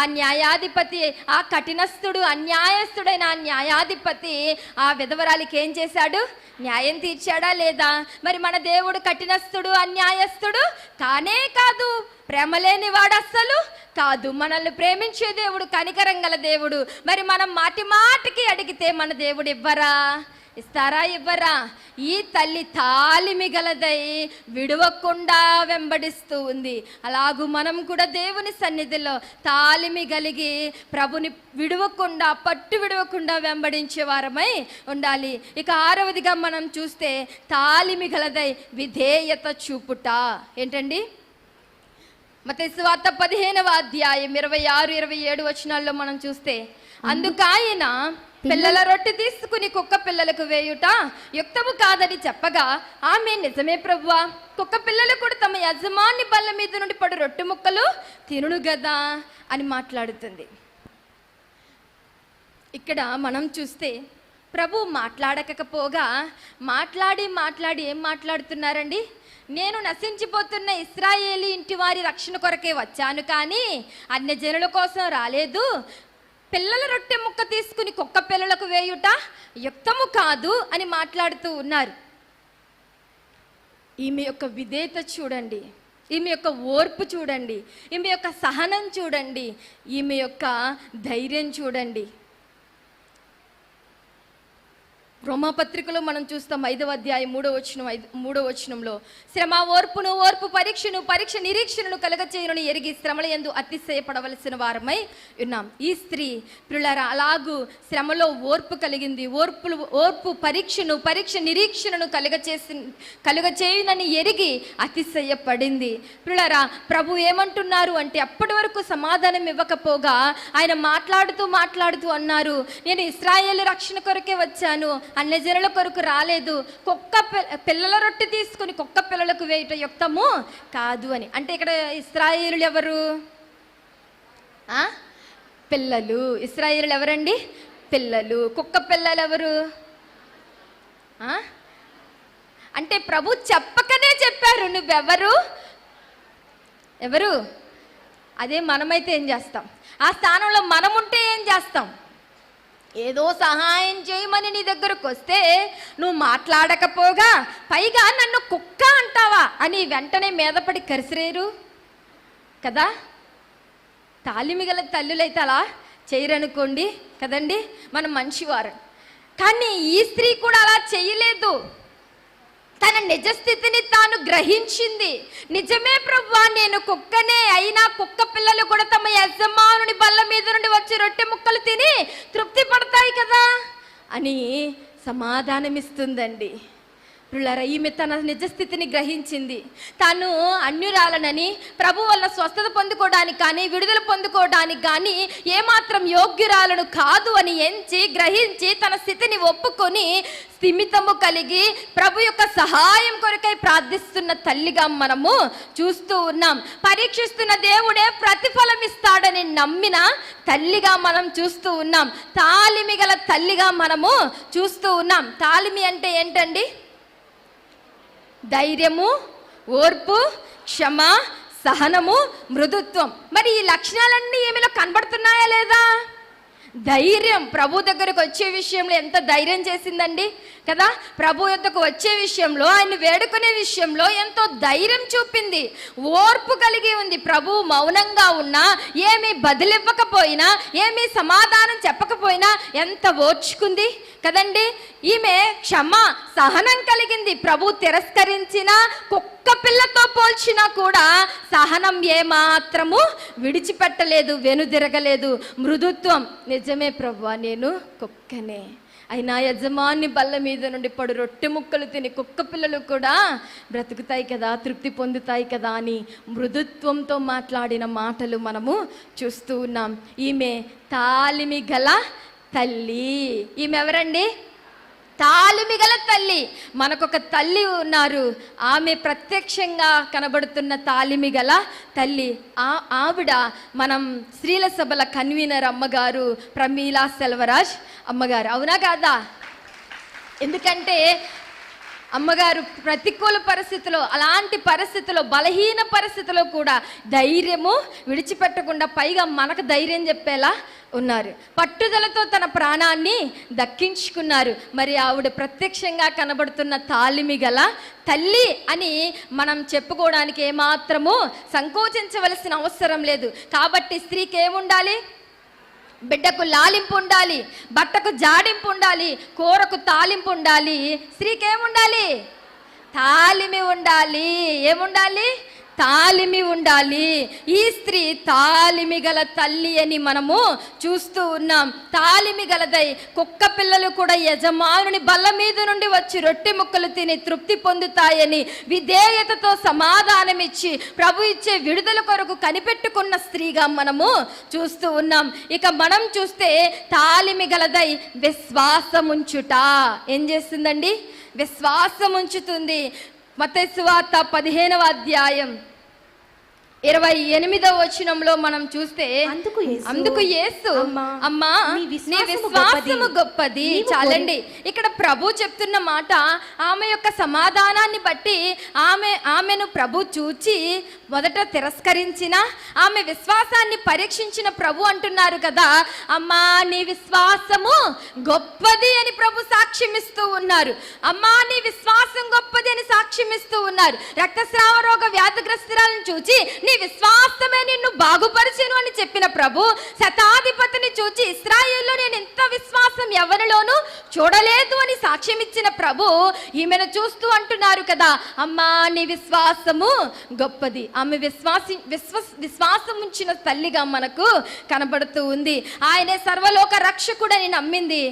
ఆ న్యాయాధిపతి, ఆ కఠినస్తుడు, అన్యాయస్తుడైన ఆ న్యాయాధిపతి ఆ విధవరాలికి ఏం చేశాడు? న్యాయం తీర్చాడా లేదా? మరి మన దేవుడు కఠినస్తుడు, అన్యాయస్తుడు కానే కాదు, ప్రేమ లేని వాడు అస్సలు కాదు. మనల్ని ప్రేమించే దేవుడు, కనికరం గల దేవుడు. మరి మనం మాటికి అడిగితే మన దేవుడు ఇస్తారా? ఇవ్వరా? ఈ తల్లి తాలిమి గలదై విడవకుండా వెంబడిస్తూ ఉంది. అలాగూ మనం కూడా దేవుని సన్నిధిలో తాలిమి కలిగి ప్రభుని విడవకుండా, పట్టు విడవకుండా వెంబడించే వారమై ఉండాలి. ఇక 6వదిగా మనం చూస్తే తాలిమి గలదై విధేయత చూపుట. ఏంటండి? మత్తయి సువార్త 15వ అధ్యాయం 26, 27 వచనాల్లో మనం చూస్తే, అందుకాయన పిల్లల రొట్టె తీసుకుని కుక్క పిల్లలకు వేయుట యుక్తము కాదని చెప్పగా ఆమె, నిజమే ప్రభువా, కుక్క పిల్లలు కూడా తమ యజమాని బల్ల మీద నుండి పడు రొట్టె ముక్కలు తినును గదా అని మాట్లాడుతుంది. ఇక్కడ మనం చూస్తే ప్రభు మాట్లాడకపోగా మాట్లాడి ఏం మాట్లాడుతున్నారండి? నేను నశించిపోతున్న ఇశ్రాయేలీ ఇంటి వారి రక్షణ కొరకే వచ్చాను, కానీ అన్యజనుల కోసం రాలేదు. పిల్లల రొట్టె ముక్క తీసుకుని కుక్క పిల్లలకు వేయుట యుక్తము కాదు అని మాట్లాడుతూ ఉన్నారు. ఈమె యొక్క విధేయత చూడండి, ఈమె యొక్క ఓర్పు చూడండి, ఈమె యొక్క సహనం చూడండి, ఈమె యొక్క ధైర్యం చూడండి. రోమాపత్రికలో మనం చూస్తాం 5వ అధ్యాయం 3వ వచనంలో, శ్రమ ఓర్పును, ఓర్పు పరీక్షను, పరీక్ష నిరీక్షణను కలగచేయునని ఎరిగి శ్రమల యందు అతిశయపడవలసిన వారమై ఉన్నాం. ఈ స్త్రీ ప్రియులారా అలాగూ శ్రమలో ఓర్పు కలిగింది. ఓర్పు పరీక్షను, పరీక్ష నిరీక్షణను కలుగచేయునని ఎరిగి అతిశయపడింది. ప్రియులారా ప్రభు ఏమంటున్నారు అంటే, అప్పటి వరకు సమాధానం ఇవ్వకపోగా ఆయన మాట్లాడుతూ అన్నారు, నేను ఇశ్రాయేలు రక్షణ కొరకే వచ్చాను, అన్యజనుల కొరకు రాలేదు. పిల్లల రొట్టె తీసుకుని కుక్క పిల్లలకు వేయట యుక్తము కాదు అని. అంటే ఇక్కడ ఇశ్రాయేలులు ఎవరు? పిల్లలు. ఇశ్రాయేలులు ఎవరండి? పిల్లలు. కుక్క పిల్లలు ఎవరు? అంటే ప్రభు చెప్పకనే చెప్పారు, నువ్వెవరు? ఎవరు? అదే మనమైతే ఏం చేస్తాం? ఆ స్థానంలో మనముంటే ఏం చేస్తాం? ఏదో సహాయం చేయమని నీ దగ్గరకు వస్తే నువ్వు మాట్లాడకపోగా పైగా నన్ను కుక్క అంటావా అని వెంటనే మీదపడి కరిసిరేరు కదా. తాలిమిగల తల్లులైతే అలా చేయరనుకోండి కదండి, మనం మంచివారు. కానీ ఈ స్త్రీ కూడా అలా చేయలేదు. తన నిజస్థితిని తాను గ్రహించింది. నిజమే ప్రభువా, నేను కుక్కనే, అయినా కుక్క పిల్లలు కూడా తమ యజమానుని బల్ల మీద నుండి వచ్చి రొట్టె ముక్కలు తిని తృప్తి పడతాయి కదా అని సమాధానమిస్తుందండి. ప్రియులారా, ఈమె తన నిజస్థితిని గ్రహించింది. తాను అన్యురాలనని, ప్రభు వల్ల స్వస్థత పొందుకోవడానికి కానీ, విడుదల పొందుకోవడానికి కానీ ఏమాత్రం యోగ్యురాలను కాదు అని గ్రహించి తన స్థితిని ఒప్పుకొని స్థిమితము కలిగి ప్రభు యొక్క సహాయం కొరకై ప్రార్థిస్తున్న తల్లిగా మనము చూస్తూ ఉన్నాం. పరీక్షిస్తున్న దేవుడే ప్రతిఫలం ఇస్తాడని నమ్మిన తల్లిగా మనం చూస్తూ ఉన్నాం. తాలిమి గల తల్లిగా మనము చూస్తూ ఉన్నాం. తాలిమి అంటే ఏంటండి? ధైర్యము, ఓర్పు, క్షమ, సహనము, మృదుత్వం. మరి ఈ లక్షణాలన్నీ ఏమిలో కనబడుతున్నాయా లేదా? ధైర్యం, ప్రభు దగ్గరకు వచ్చే విషయంలో ఎంత ధైర్యం చేసిందండి కదా. ప్రభు యొద్దకు వచ్చే విషయంలో, ఆయన వేడుకునే విషయంలో ఎంతో ధైర్యం చూపింది. ఓర్పు కలిగి ఉంది. ప్రభు మౌనంగా ఉన్నా, ఏమీ బదిలివ్వకపోయినా, ఏమీ సమాధానం చెప్పకపోయినా ఎంత ఓర్చుకుంది కదండి. ఈమె క్షమ, సహనం కలిగింది. ప్రభు తిరస్కరించిన కుక్క పిల్లతో పోల్చినా కూడా సహనం ఏమాత్రము విడిచిపెట్టలేదు, వెనుదిరగలేదు. మృదుత్వం, నిజమే ప్రభువా, నేను కుక్కనే, అయినా యజమాని బల్ల మీద నుండి పడు రొట్టె ముక్కలు తిని కుక్క పిల్లలు కూడా బ్రతుకుతాయి కదా, తృప్తి పొందుతాయి కదా అని మృదుత్వంతో మాట్లాడిన మాటలు మనము చూస్తూ ఉన్నాం. ఈమె తాలిమి గల తల్లి. ఈమె ఎవరండి? తాలిమి గల తల్లి. మనకొక తల్లి ఉన్నారు, ఆమె ప్రత్యక్షంగా కనబడుతున్న తాలిమి గల తల్లి. ఆవిడ మనం స్త్రీల సభల కన్వీనర్ అమ్మగారు ప్రమీలా సెల్వరాజ్ అమ్మగారు, అవునా కాదా? ఎందుకంటే అమ్మగారు ప్రతికూల పరిస్థితిలో, అలాంటి పరిస్థితిలో, బలహీన పరిస్థితిలో కూడా ధైర్యము విడిచిపెట్టకుండా, పైగా మనకు ధైర్యం చెప్పేలా ఉన్నారు. పట్టుదలతో తన ప్రాణాన్ని దక్కించుకున్నారు. మరి ఆవిడ ప్రత్యక్షంగా కనబడుతున్న తాలిమి గల తల్లి అని మనం చెప్పుకోవడానికి ఏమాత్రము సంకోచించవలసిన అవసరం లేదు. కాబట్టి స్త్రీకి ఏముండాలి? బిడ్డకు లాలింపు ఉండాలి, బట్టకు జాడింపు ఉండాలి, కూరకు తాలింపు ఉండాలి. స్త్రీకి ఏముండాలి? తాలిమి ఉండాలి. ఏముండాలి? తాలిమి ఉండాలి. ఈ స్త్రీ తాలిమి గల తల్లి అని మనము చూస్తూ ఉన్నాం. తాలిమి గలదై కుక్క పిల్లలు కూడా యజమానుని బల్ల మీద నుండి వచ్చి రొట్టె ముక్కలు తిని తృప్తి పొందుతాయని విధేయతతో సమాధానం ఇచ్చి ప్రభు ఇచ్చే విడుదల కొరకు కనిపెట్టుకున్న స్త్రీగా మనము చూస్తూ ఉన్నాం. ఇక మనం చూస్తే తాలిమి గలదై విశ్వాసముంచుట ఏం చేస్తుందండి? విశ్వాసం ఉంచుతుంది. మత్తయి సువార్త 15వ అధ్యాయం 28వ వచనంలో మనం చూస్తే అందుకు యేసు అమ్మా నీ విశ్వాసము గొప్పది. చాలండి, ఇక్కడ ప్రభు చెప్తున్న మాట ఆమె యొక్క సమాధానాన్ని బట్టి ఆమెను ప్రభు చూచి మొదట తిరస్కరించిన ఆమె విశ్వాసాన్ని పరీక్షించిన ప్రభు అంటున్నారు కదా, అమ్మా నీ విశ్వాసము గొప్పది అని ప్రభు సాక్ష్యమిస్తూ ఉన్నారు. అమ్మా నీ విశ్వాసం గొప్పది అని సాక్ష్యమిస్తూ ఉన్నారు. రక్తస్రావ రోగ వ్యాధిగ్రస్తురాలను చూచి నీ విశ్వాసమే నిన్ను బాగుపరిచెను అని చెప్పిన ప్రభు శతాధిపతిని చూచి ఇశ్రాయేలులో నేను ఇంత విశ్వాసం ఎవరిలోనూ చూడలేదు అని సాక్ష్యం ఇచ్చిన ప్రభు ఈమెను చూస్తూ అంటున్నారు కదా, అమ్మా నీ విశ్వాసము గొప్పది. ఆమె విశ్వాసం ఉంచిన తల్లిగా మనకు కనబడుతూ ఉంది. ఆయనే సర్వలోక రక్షకుడని నమ్మింది.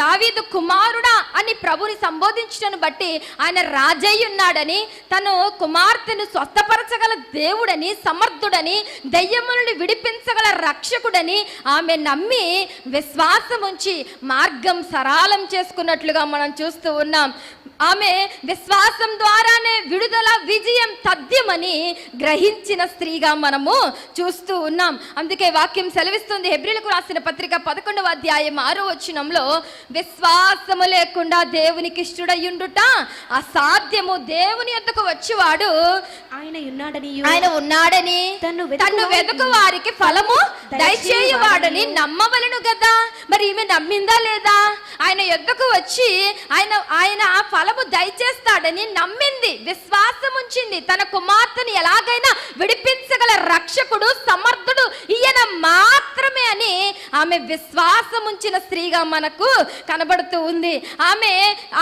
దావీదు కుమారుడా అని ప్రభుని సంబోధించడం బట్టి ఆయన రాజయ్య ఉన్నాడని, తను కుమార్తెను స్వస్థపరచగల దేవుడని, సమర్థుడని, దయ్యములను విడిపించగల రక్షకుడని ఆమె నమ్మి విశ్వాసం ఉంచి మార్గం సరళం చేసుకున్నట్లుగా మనం చూస్తూ ఉన్నాం. ఆమె విశ్వాసం ద్వారానే విడుదల, విజయం తథ్యమని గ్రహించిన స్త్రీగా మనము చూస్తూ ఉన్నాం. అందుకే వాక్యం సెలవిస్తుంది, హెబ్రీలకు రాసిన పత్రిక 11వ అధ్యాయం 6వ వచనంలో, విశ్వాసము లేకుండా దేవునికి ఇష్టడయ్యుండుట అసాధ్యము. దేవుని యొద్దకు వచ్చేవాడు ఆయన ఉన్నాడని తన్ను వెతుకు వారికి ఫలము దయచేయువాడని నమ్మవలను కదా. మరి ఈమె నమ్మిందా లేదా? ఆయన యొద్దకు వచ్చి ఆయన ఫలము దయచేస్తాడని నమ్మింది, విశ్వాసం ఉంచింది. తన కుమార్తెను ఎలాగైనా విడిపించగల రక్షకుడు, సమర్థుడు ఈయన మాత్రమే అని ఆమె విశ్వాసం ఉంచిన స్త్రీగా మనకు కనబడుతూ ఉంది. ఆమె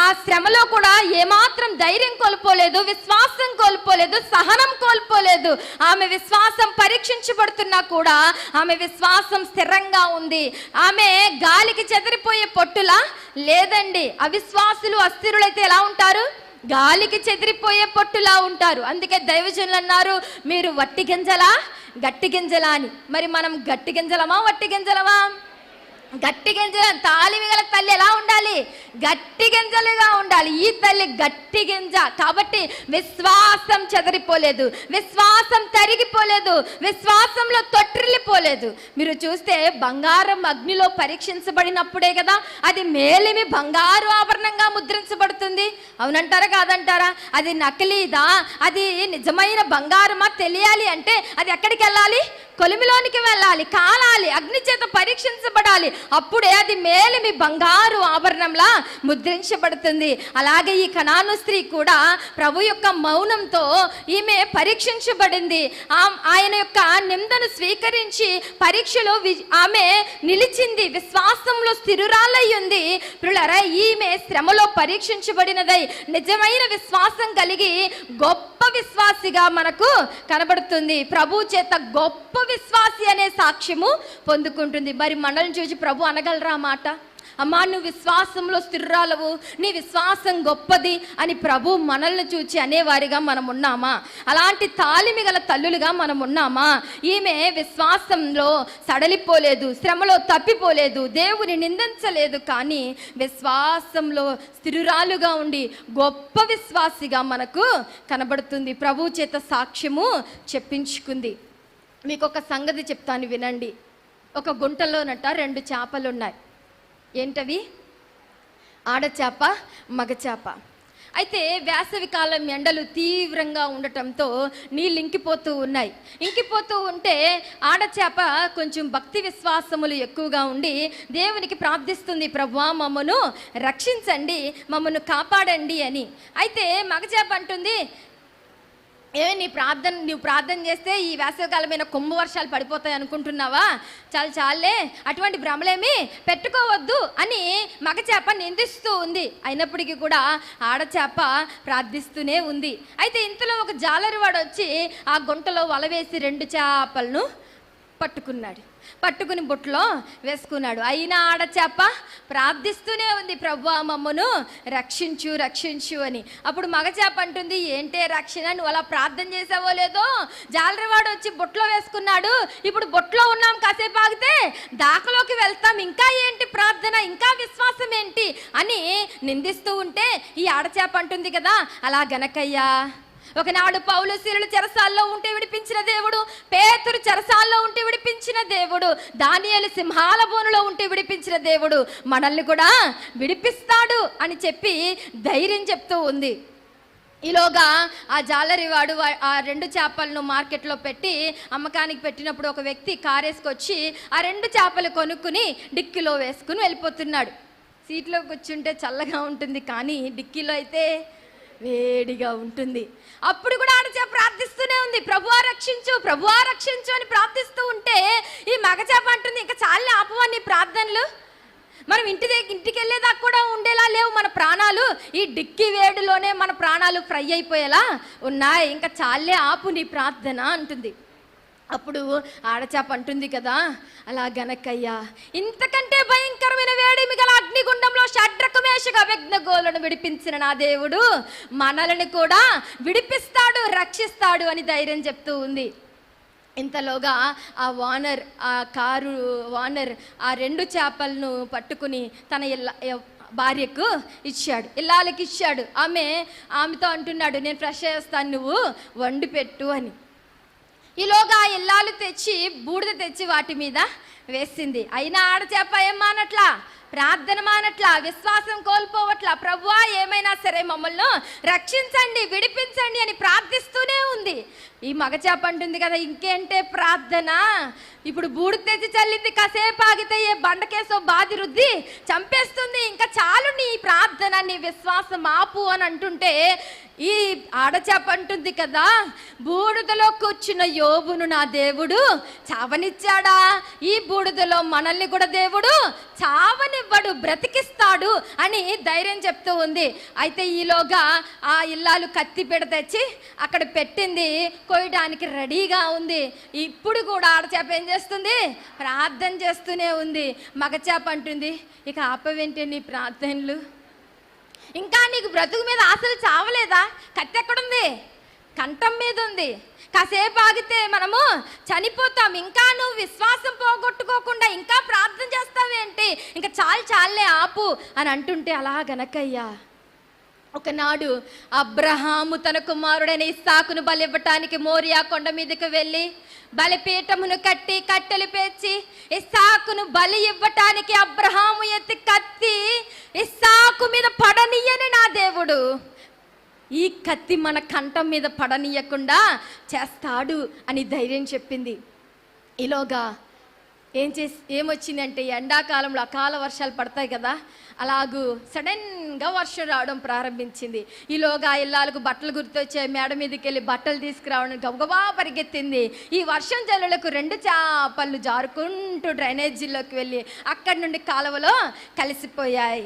ఆ శ్రమలో కూడా ఏమాత్రం ధైర్యం కోల్పోలేదు, విశ్వాసం కోల్పోలేదు, సహనం కోల్పోలేదు. ఆమె విశ్వాసం పరీక్షించబడుతున్నా కూడా ఆమె విశ్వాసం స్థిరంగా ఉంది. ఆమె గాలికి చెదిరిపోయే పొట్టులా లేదండి. అవిశ్వాసులు, అస్థిరులైతే ఎలా ఉంటారు? గాలికి చెదిరిపోయే పొట్టులా ఉంటారు. అందుకే దైవజనులు అన్నారు, మీరు వట్టి గింజలా గట్టి గింజలా అని. మరి మనం గట్టి గింజలమా వట్టి గింజలమా? గట్టి గింజల. తాలిమి గల తల్లి ఎలా ఉండాలి? గట్టి గింజలుగా ఉండాలి. ఈ తల్లి గట్టి గింజ కాబట్టి విశ్వాసం చెదరిపోలేదు, విశ్వాసం తరిగిపోలేదు, విశ్వాసంలో తొట్టిల్లిపోలేదు. మీరు చూస్తే బంగారం అగ్నిలో పరీక్షించబడినప్పుడే కదా అది మేలిమి బంగారు ఆభరణంగా ముద్రించబడుతుంది. అవునంటారా కాదంటారా? అది నకిలీదా, అది నిజమైన బంగారమా తెలియాలి అంటే అది ఎక్కడికి వెళ్ళాలి? కొలిమిలోనికి వెళ్ళాలి, కాలాలి, అగ్ని చేత పరీక్షించబడాలి. అప్పుడే అది మేలిమి బంగారు ఆభరణంలా ముద్రించబడుతుంది. అలాగే ఈ కనాను స్త్రీ కూడా ప్రభు యొక్క మౌనంతో ఈమె పరీక్షించబడింది. ఆయన యొక్క నిందను స్వీకరించి పరీక్షలో ఆమె నిలిచింది, విశ్వాసంలో స్థిరురాలై ఉంది. ప్రియులారా, ఈమె శ్రమలో పరీక్షించబడినదై నిజమైన విశ్వాసం కలిగి గొప్ప విశ్వాసిగా మనకు కనబడుతుంది. ప్రభు చేత గొప్ప విశ్వాసి అనే సాక్ష్యము పొందుకుంటుంది. మరి మనల్ని చూసి ప్రభు అనగలరా మాట? అమ్మా నువ్వు విశ్వాసంలో స్థిరాలవు, నీ విశ్వాసం గొప్పది అని ప్రభు మనల్ని చూచి అనేవారిగా మనం ఉన్నామా? అలాంటి తాలిమి గల తల్లులుగా మనం ఉన్నామా? ఈమె విశ్వాసంలో సడలిపోలేదు, శ్రమలో తప్పిపోలేదు, దేవుని నిందించలేదు, కానీ విశ్వాసంలో స్థిరురాలుగా ఉండి గొప్ప విశ్వాసిగా మనకు కనబడుతుంది. ప్రభు చేత సాక్ష్యము చెప్పించుకుంది. మీకు ఒక సంగతి చెప్తాను వినండి. ఒక గుంటలోనట 2 చేపలు ఉన్నాయి. ఏంటవి? ఆడచేప, మగచేప. అయితే వేసవి కాలం ఎండలు తీవ్రంగా ఉండటంతో నీళ్ళు ఇంకిపోతూ ఉన్నాయి. ఇంకిపోతూ ఉంటే ఆడచేప కొంచెం భక్తి విశ్వాసములు ఎక్కువగా ఉండి దేవునికి ప్రార్థిస్తుంది, ప్రభువా మమ్మను రక్షించండి, మమ్మను కాపాడండి అని. అయితే మగచేప అంటుంది, నువ్వు ప్రార్థన చేస్తే ఈ వేసవికాలమైన కుంభ వర్షాలు పడిపోతాయి అనుకుంటున్నావా? చాలే, అటువంటి భ్రమలేమి పెట్టుకోవద్దు అని మగచేప నిందిస్తూ ఉంది. అయినప్పటికీ కూడా ఆడచేప ప్రార్థిస్తూనే ఉంది. అయితే ఇంతలో ఒక జాలరివాడు వచ్చి ఆ గుంటలో వల వేసి 2 చేపలను పట్టుకుని బుట్టలో వేసుకున్నాడు. అయినా ఆడచేప ప్రార్థిస్తూనే ఉంది, ప్రభువా మమ్మను రక్షించు అని. అప్పుడు మగచేప అంటుంది, ఏంటే రక్షణ, నువ్వు అలా ప్రార్థన చేసావో లేదో, జాలరివాడు వచ్చి బుట్టలో వేసుకున్నాడు, ఇప్పుడు బుట్టలో ఉన్నాం, కాసేపు ఆగితే దాకలోకి వెళ్తాం, ఇంకా ఏంటి ప్రార్థన, ఇంకా విశ్వాసం ఏంటి అని నిందిస్తూ ఉంటే ఈ ఆడచేప అంటుంది కదా, అలా గనకయ్యా ఒకనాడు పౌలు శీలలు చెరసాల్లో ఉంటే విడిపించిన దేవుడు, పేతురు చెరసాల్లో ఉంటే విడిపించిన దేవుడు, దానియేలు సింహాల బోనులో ఉంటే విడిపించిన దేవుడు మనల్ని కూడా విడిపిస్తాడు అని చెప్పి ధైర్యం చెప్తూ ఉంది. ఈలోగా ఆ జాలరివాడు ఆ 2 చేపలను మార్కెట్లో పెట్టి అమ్మకానికి పెట్టినప్పుడు ఒక వ్యక్తి కారేసుకొచ్చి ఆ 2 చేపలు కొనుక్కుని డిక్కీలో వేసుకుని వెళ్ళిపోతున్నాడు. సీట్లో కూర్చుంటే చల్లగా ఉంటుంది, కానీ డిక్కీలో అయితే వేడిగా ఉంటుంది. అప్పుడు కూడా ఆడచేప ప్రార్థిస్తూనే ఉంది, ప్రభువా రక్షించు, ప్రభువా రక్షించు అని ప్రార్థిస్తూ ఉంటే ఈ మగచేప అంటుంది, ఇంకా చాలే ఆపువా నీ ప్రార్థనలు, మనం ఇంటికి వెళ్ళేదాకా కూడా ఉండేలా లేవు మన ప్రాణాలు, ఈ డిక్కీ వేడిలోనే మన ప్రాణాలు ఫ్రై అయిపోయేలా ఉన్నాయి, ఇంకా చాలే ఆపు నీ ప్రార్థన అంటుంది. అప్పుడు ఆడచేప అంటుంది కదా, అలా గనకయ్యా ఇంతకంటే భయంకరమైన వేడిమి గల అగ్నిగుండంలో షడ్రకు మేషకు అభిజ్ఞగోలను విడిపించిన నా దేవుడు మనల్ని కూడా విడిపిస్తాడు, రక్షిస్తాడు అని ధైర్యం చెప్తూ ఉంది. ఇంతలోగా ఆ కారు ఓనర్ ఆ 2 చేపలను పట్టుకుని తన భార్యకు ఇచ్చాడు, ఇల్లాలకి ఇచ్చాడు. ఆమెతో అంటున్నాడు, నేను ఫ్రెష్ చేస్తాను, నువ్వు వండి పెట్టు అని. ఈలోగా ఇల్లాలు తెచ్చి బూడిద తెచ్చి వాటి మీద వేసింది. అయినా ఆడచేప ఏం మానట్లా, ప్రార్థన మానట్లా, విశ్వాసం కోల్పోవట్లా, ప్రభువా ఏమైనా సరే మమ్మల్ని రక్షించండి, విడిపించండి అని ప్రార్థిస్తూనే ఉంది. ఈ మగచేప అంటుంది కదా, ఇంకేంటే ప్రార్థన, ఇప్పుడు బూడిద తెచ్చి చల్లింది, కాసేపు ఆగితే ఏ బండకేసో బాది రుద్ది చంపేస్తుంది, ఇంకా చాలు నీ ప్రార్థన, నీ విశ్వాసం ఆపు అని అంటుంటే ఈ ఆడచేప అంటుంది కదా, బూడిదలో కూర్చున్న యోబును నా దేవుడు చావనిచ్చాడా, ఈ బూడిదలో మనల్ని కూడా దేవుడు చావనివ్వడు, బ్రతికిస్తాడు అని ధైర్యం చెప్తూ ఉంది. అయితే ఈలోగా ఆ ఇల్లాలు కత్తిపీట తెచ్చి అక్కడ పెట్టింది, కోయడానికి రెడీగా ఉంది. ఇప్పుడు కూడా ఆడచేప ఏం చేస్తుంది, ప్రార్థన చేస్తూనే ఉంది. మగచేప అంటుంది, ఇక ఆపవేంటి నీ ప్రార్థనలు, ఇంకా నీకు బ్రతుకు మీద ఆశలు చావలేదా, కత్తి ఎక్కడుంది, కంఠం మీద ఉంది, కాసేపు ఆగితే మనము చనిపోతాం, ఇంకా నువ్వు విశ్వాసం పోగొట్టుకోకుండా ఇంకా ప్రార్థన చేస్తావేంటి, ఇంకా చాలే ఆపు అని అంటుంటే అలా గనకయ్యా ఒకనాడు అబ్రహాము తన కుమారుడైన ఇస్సాకును బలివ్వటానికి మోరియా కొండ మీదకి వెళ్ళి బలిపీఠమును కట్టి కట్టెలు పేర్చి ఇస్సాకును బలి ఇవ్వటానికి అబ్రహాము ఎత్తి కత్తి ఇస్సాకు మీద పడనీయని నా దేవుడు ఈ కత్తి మన కంఠం మీద పడనీయకుండా చేస్తాడు అని ధైర్యం చెప్పింది. ఈలోగా ఏమొచ్చిందంటే ఎండాకాలంలో అకాల వర్షాలు పడతాయి కదా, అలాగూ సడన్గా వర్షం రావడం ప్రారంభించింది. ఈలోగా ఇల్లాలకు బట్టలు గుర్తొచ్చాయి, మేడ మీదకి వెళ్ళి బట్టలు తీసుకురావడం గబగబా పరిగెత్తింది. ఈ వర్షం జల్లులకు 2 చేపలు జారుకుంటూ డ్రైనేజీలోకి వెళ్ళి అక్కడి నుండి కాలువలో కలిసిపోయాయి.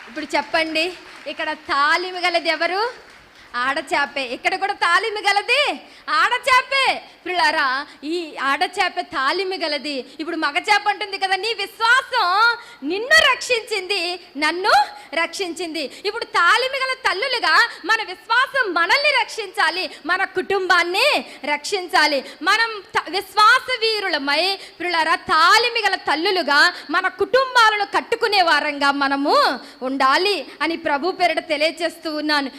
ఇప్పుడు చెప్పండి, ఇక్కడ తాలిమి గలది ఎవరు, ఆడచేపే. ఇక్కడ కూడా తాలిమి గలది ఆడచేపే. పిల్లారా, ఈ ఆడచేప తాలిమి గలది. ఇప్పుడు మగచేప అంటుంది కదా, నీ విశ్వాసం నిన్ను రక్షించింది, నన్ను రక్షించింది. ఇప్పుడు తాలిమి గల తల్లులుగా మన విశ్వాసం మనల్ని రక్షించాలి, మన కుటుంబాన్ని రక్షించాలి. మనం విశ్వాస వీరులమై పిల్లారా తాలిమి గల తల్లులుగా మన కుటుంబాలను కట్టుకునే వారంగా మనము ఉండాలి అని ప్రభు పేరిట తెలియజేస్తూ ఉన్నాను.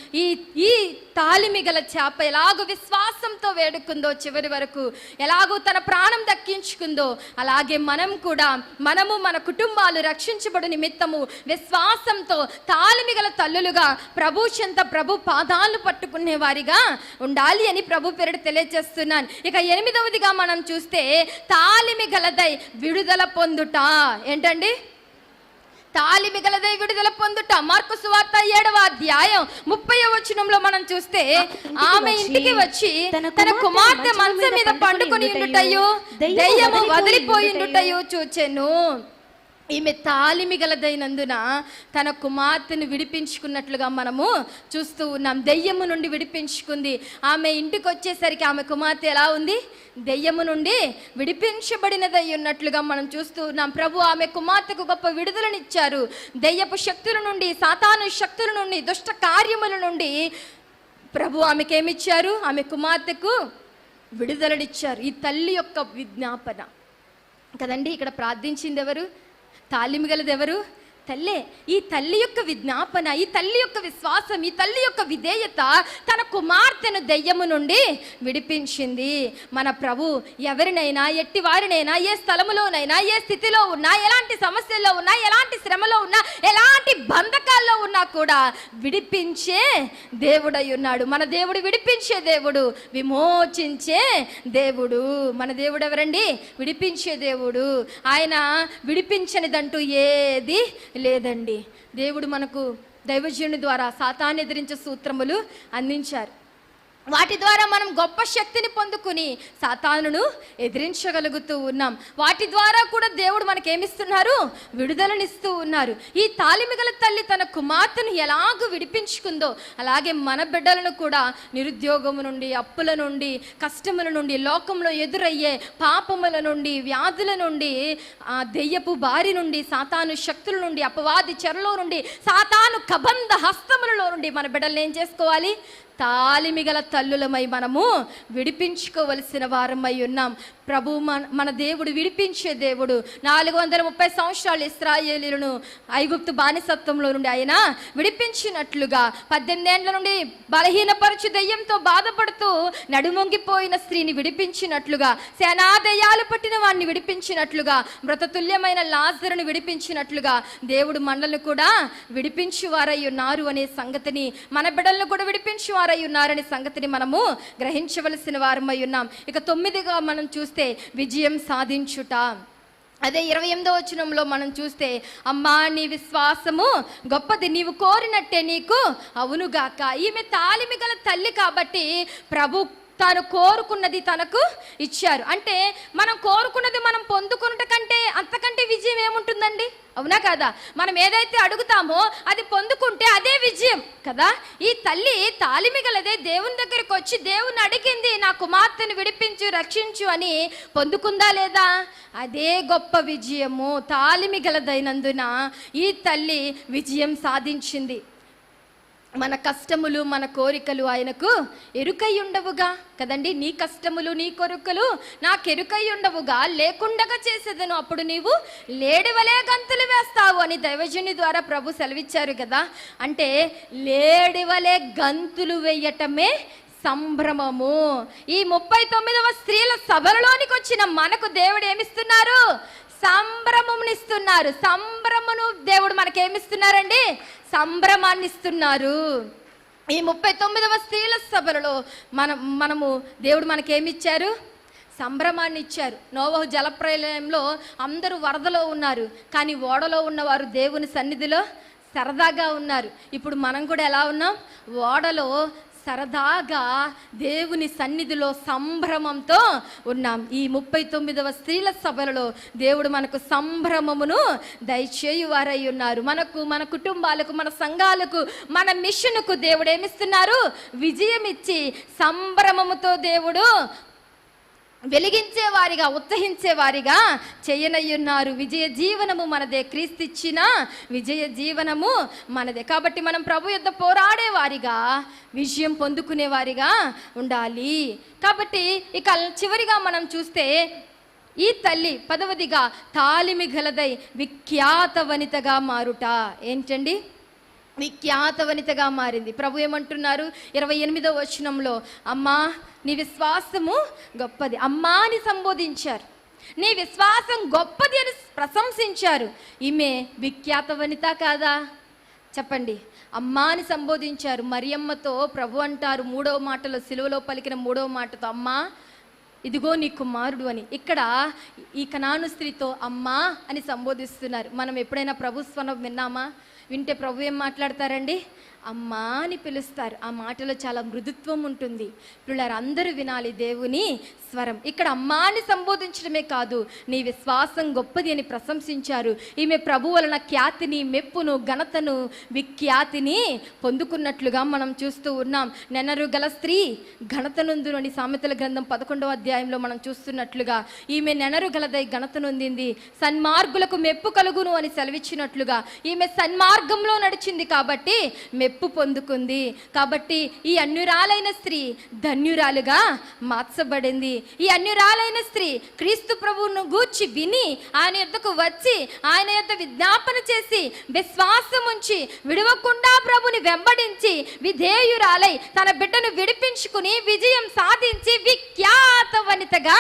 ఈ తాలిమి గల చేప ఎలాగో విశ్వాసంతో వేడుకుందో చివరి వరకు, ఎలాగో తన ప్రాణం దక్కించుకుందో, అలాగే మనము మన కుటుంబాలు రక్షించబడు నిమిత్తము విశ్వాసంతో తాలిమి గల తల్లులుగా ప్రభు చెంత ప్రభు పాదాలు పట్టుకునే వారిగా ఉండాలి అని ప్రభు పేరిట తెలియజేస్తున్నాను. ఇక 8వదిగా మనం చూస్తే తాలిమి గలదై విడుదల పొందుట. ఏంటండి తాలిమి గలదై విడుదల పొందుట? మార్కు సువార్త 7వ అధ్యాయం 30వ వచనంలో మనం చూస్తే, ఆమె ఇంటికి వచ్చి తన కుమార్తె మంచం మీద పండుకొని ఉండుటయు దెయ్యము వదిలిపోయిండుటయు చూచెను. ఈమె తాలిమి గలదైనందున తన కుమార్తెను విడిపించుకున్నట్లుగా మనము చూస్తూ ఉన్నాం. దెయ్యము నుండి విడిపించుకుంది. ఆమె ఇంటికి వచ్చేసరికి ఆమె కుమార్తె ఎలా ఉంది, దెయ్యము నుండి విడిపించబడినదై ఉన్నట్లుగా మనం చూస్తూ ఉన్నాం. ప్రభు ఆమె కుమార్తెకు గొప్ప విడుదలనిచ్చారు. దెయ్యపు శక్తుల నుండి, సాతాను శక్తుల నుండి, దుష్ట కార్యముల నుండి ప్రభు ఆమెకేమిచ్చారు, ఆమె కుమార్తెకు విడుదలనిచ్చారు. ఈ తల్లి యొక్క విజ్ఞాపన కదండి. ఇక్కడ ప్రార్థించింది ఎవరు, తాలిమి గలది ఎవరు, తల్లే. ఈ తల్లి యొక్క విజ్ఞాపన, ఈ తల్లి యొక్క విశ్వాసం, ఈ తల్లి యొక్క విధేయత తన కుమార్తెను దెయ్యము నుండి విడిపించింది. మన ప్రభు ఎవరినైనా, ఎట్టి వారినైనా, ఏ స్థలములోనైనా, ఏ స్థితిలో ఉన్నా, ఎలాంటి సమస్యల్లో ఉన్నా, ఎలాంటి శ్రమలో ఉన్నా, ఎలాంటి బంధకాల్లో ఉన్నా కూడా విడిపించే దేవుడై ఉన్నాడు. మన దేవుడు విడిపించే దేవుడు, విమోచించే దేవుడు. మన దేవుడు ఎవరండి? విడిపించే దేవుడు. ఆయన విడిపించనిదంటూ ఏది లేదండి. దేవుడు మనకు దైవజనుని ద్వారా సాతాను ఎదిరించే సూత్రములు అందించారు. వాటి ద్వారా మనం గొప్ప శక్తిని పొందుకుని సాతానును ఎదిరించగలుగుతూ ఉన్నాం. వాటి ద్వారా కూడా దేవుడు మనకేమిస్తున్నారు? విడుదలనిస్తూ ఉన్నారు. ఈ తాలిమిగల తల్లి తన కుమార్తెను ఎలాగూ విడిపించుకుందో అలాగే మన బిడ్డలను కూడా నిరుద్యోగము నుండి, అప్పుల నుండి, కష్టముల నుండి, లోకంలో ఎదురయ్యే పాపముల నుండి, వ్యాధుల నుండి, దెయ్యపు బారి నుండి, సాతాను శక్తుల నుండి, అపవాది చెరలో నుండి, సాతాను కబంధ హస్తములలో నుండి మన బిడ్డలను ఏం చేసుకోవాలి? తాలిమిగల తల్లులమై మనము విడిపించుకోవలసిన వారమై ఉన్నాం. ప్రభు మన దేవుడు విడిపించే దేవుడు. 430 సంవత్సరాలు ఇశ్రాయేలీయులను ఐగుప్తు బానిసత్వంలో నుండి ఆయన విడిపించినట్లుగా, 18 ఏళ్ల నుండి బలహీనపరచు దెయ్యంతో బాధపడుతూ నడుమొంగిపోయిన స్త్రీని విడిపించినట్లుగా, సేనా దెయ్యాలు పట్టిన వాడిని విడిపించినట్లుగా, మృతతుల్యమైన లాజరును విడిపించినట్లుగా దేవుడు మనల్ని కూడా విడిపించువారై ఉన్నారు అనే సంగతిని, మన బిడ్డలను కూడా విడిపించువారై ఉన్నారనే సంగతిని మనము గ్రహించవలసిన వారమై ఉన్నాం. ఇక 9గా మనం చూస్తే విజయం సాధించుట. అదే 28వ వచనంలో మనం చూస్తే, అమ్మా నీ విశ్వాసము గొప్పది, నీవు కోరినట్టే నీకు అవునుగాక. ఈమె తాలిమిగల తల్లి కాబట్టి ప్రభు తాను కోరుకున్నది తనకు ఇచ్చారు. అంటే మనం కోరుకున్నది మనం పొందుకున్నట కంటే అంతకంటే విజయం ఏముంటుందండి? అవునా కదా? మనం ఏదైతే అడుగుతామో అది పొందుకుంటే అదే విజయం కదా. ఈ తల్లి తాలిమిగలదే దేవుని దగ్గరికి వచ్చి దేవుని అడిగింది, నా కుమార్తెను విడిపించు, రక్షించు అని పొందుకుందా లేదా? అదే గొప్ప విజయము. తాలిమిగలదైనందున ఈ తల్లి విజయం సాధించింది. మన కష్టములు, మన కోరికలు ఆయనకు ఎరుకై ఉండవుగా కదండి. నీ కష్టములు, నీ కోరికలు నాకు ఎరుకై ఉండవుగా, లేకుండగా చేసేదను, అప్పుడు నీవు లేడివలే గంతులు వేస్తావు అని దైవజనుని ద్వారా ప్రభు సెలవిచ్చారు కదా. అంటే లేడివలే గంతులు వేయటమే సంభ్రమము. ఈ 39వ స్త్రీల సభలోనికి వచ్చిన మనకు దేవుడు ఏమిస్తున్నారు? సంభ్రమమునిస్తున్నారు. సంభ్రమను దేవుడు మనకేమిస్తున్నారండి? సంభ్రమాన్ని ఇస్తున్నారు. ఈ 39వ స్త్రీల సభలలో మనము దేవుడు మనకేమిచ్చారు? సంభ్రమాన్ని ఇచ్చారు. నోవహు జలప్రలయంలో అందరూ వరదలో ఉన్నారు, కానీ ఓడలో ఉన్నవారు దేవుని సన్నిధిలో సరదాగా ఉన్నారు. ఇప్పుడు మనం కూడా ఎలా ఉన్నాం? ఓడలో సరదాగా దేవుని సన్నిధిలో సంభ్రమంతో ఉన్నాం. ఈ 39వ స్త్రీల సభలలో దేవుడు మనకు సంభ్రమమును దయచేయువారై ఉన్నారు. మన కుటుంబాలకు, మన సంఘాలకు, మన మిషన్కు దేవుడు ఏమిస్తున్నారు? విజయం ఇచ్చి సంభ్రమముతో దేవుడు వెలిగించేవారిగా, ఉత్సహించేవారిగా చేయనయ్యున్నారు. విజయ జీవనము మనదే. క్రీస్తు ఇచ్చిన విజయ జీవనము మనదే. కాబట్టి మనం ప్రభు యొద్ద పోరాడేవారిగా, విజయం పొందుకునేవారిగా ఉండాలి. కాబట్టి ఇక చివరిగా మనం చూస్తే ఈ తల్లి 10వదిగా తాలిమిగలదై విఖ్యాత వనితగా మారుట. ఏంటండి? విఖ్యాత వనితగా మారింది. ప్రభు ఏమంటున్నారు 28వ వచనంలో? అమ్మా నీ విశ్వాసము గొప్పది. అమ్మా అని సంబోధించారు. నీ విశ్వాసం గొప్పది అని ప్రశంసించారు. ఈమె విఖ్యాత వనిత కాదా? చెప్పండి. అమ్మా అని సంబోధించారు. మరియమ్మతో ప్రభు అంటారు 3వ మాటలో, సిలువలో పలికిన 3వ మాటతో, అమ్మా ఇదిగో నీ కుమారుడు అని. ఇక్కడ ఈ కనాను స్త్రీతో అమ్మా అని సంబోధిస్తున్నారు. మనం ఎప్పుడైనా ప్రభు స్వరం విన్నామా? వింటే ప్రభు ఏం మాట్లాడతారండి? అమ్మా అని పిలుస్తారు. ఆ మాటలో చాలా మృదుత్వం ఉంటుంది. పిల్లలు అందరూ వినాలి దేవుని స్వరం. ఇక్కడ అమ్మా అని సంబోధించడమే కాదు, నీ విశ్వాసం గొప్పది అని ప్రశంసించారు. ఈమె ప్రభు వలన ఖ్యాతిని, మెప్పును, ఘనతను, విఖ్యాతిని పొందుకున్నట్లుగా మనం చూస్తూ ఉన్నాం. నెనరు గల స్త్రీ ఘనతనుందును అని సామెతల గ్రంథం 11వ అధ్యాయంలో మనం చూస్తున్నట్లుగా ఈమె నెనరు గలదై ఘనత నొందింది. సన్మార్గులకు మెప్పు కలుగును అని సెలవిచ్చినట్లుగా ఈమె సన్మార్గంలో నడిచింది కాబట్టి మెప్పు మెప్పు పొందుకుంది. కాబట్టి ఈ అన్యురాలైన స్త్రీ ధన్యురాలుగా మార్చబడింది. ఈ అన్యురాలైన స్త్రీ క్రీస్తు ప్రభువును గూర్చి విని ఆయన యొద్దకు వచ్చి ఆయన యొద్ద విజ్ఞాపన చేసి విశ్వాసం ఉంచి విడవకుండా ప్రభుని వెంబడించి విధేయురాలై తన బిడ్డను విడిపించుకుని విజయం సాధించి విఖ్యాత వనితగా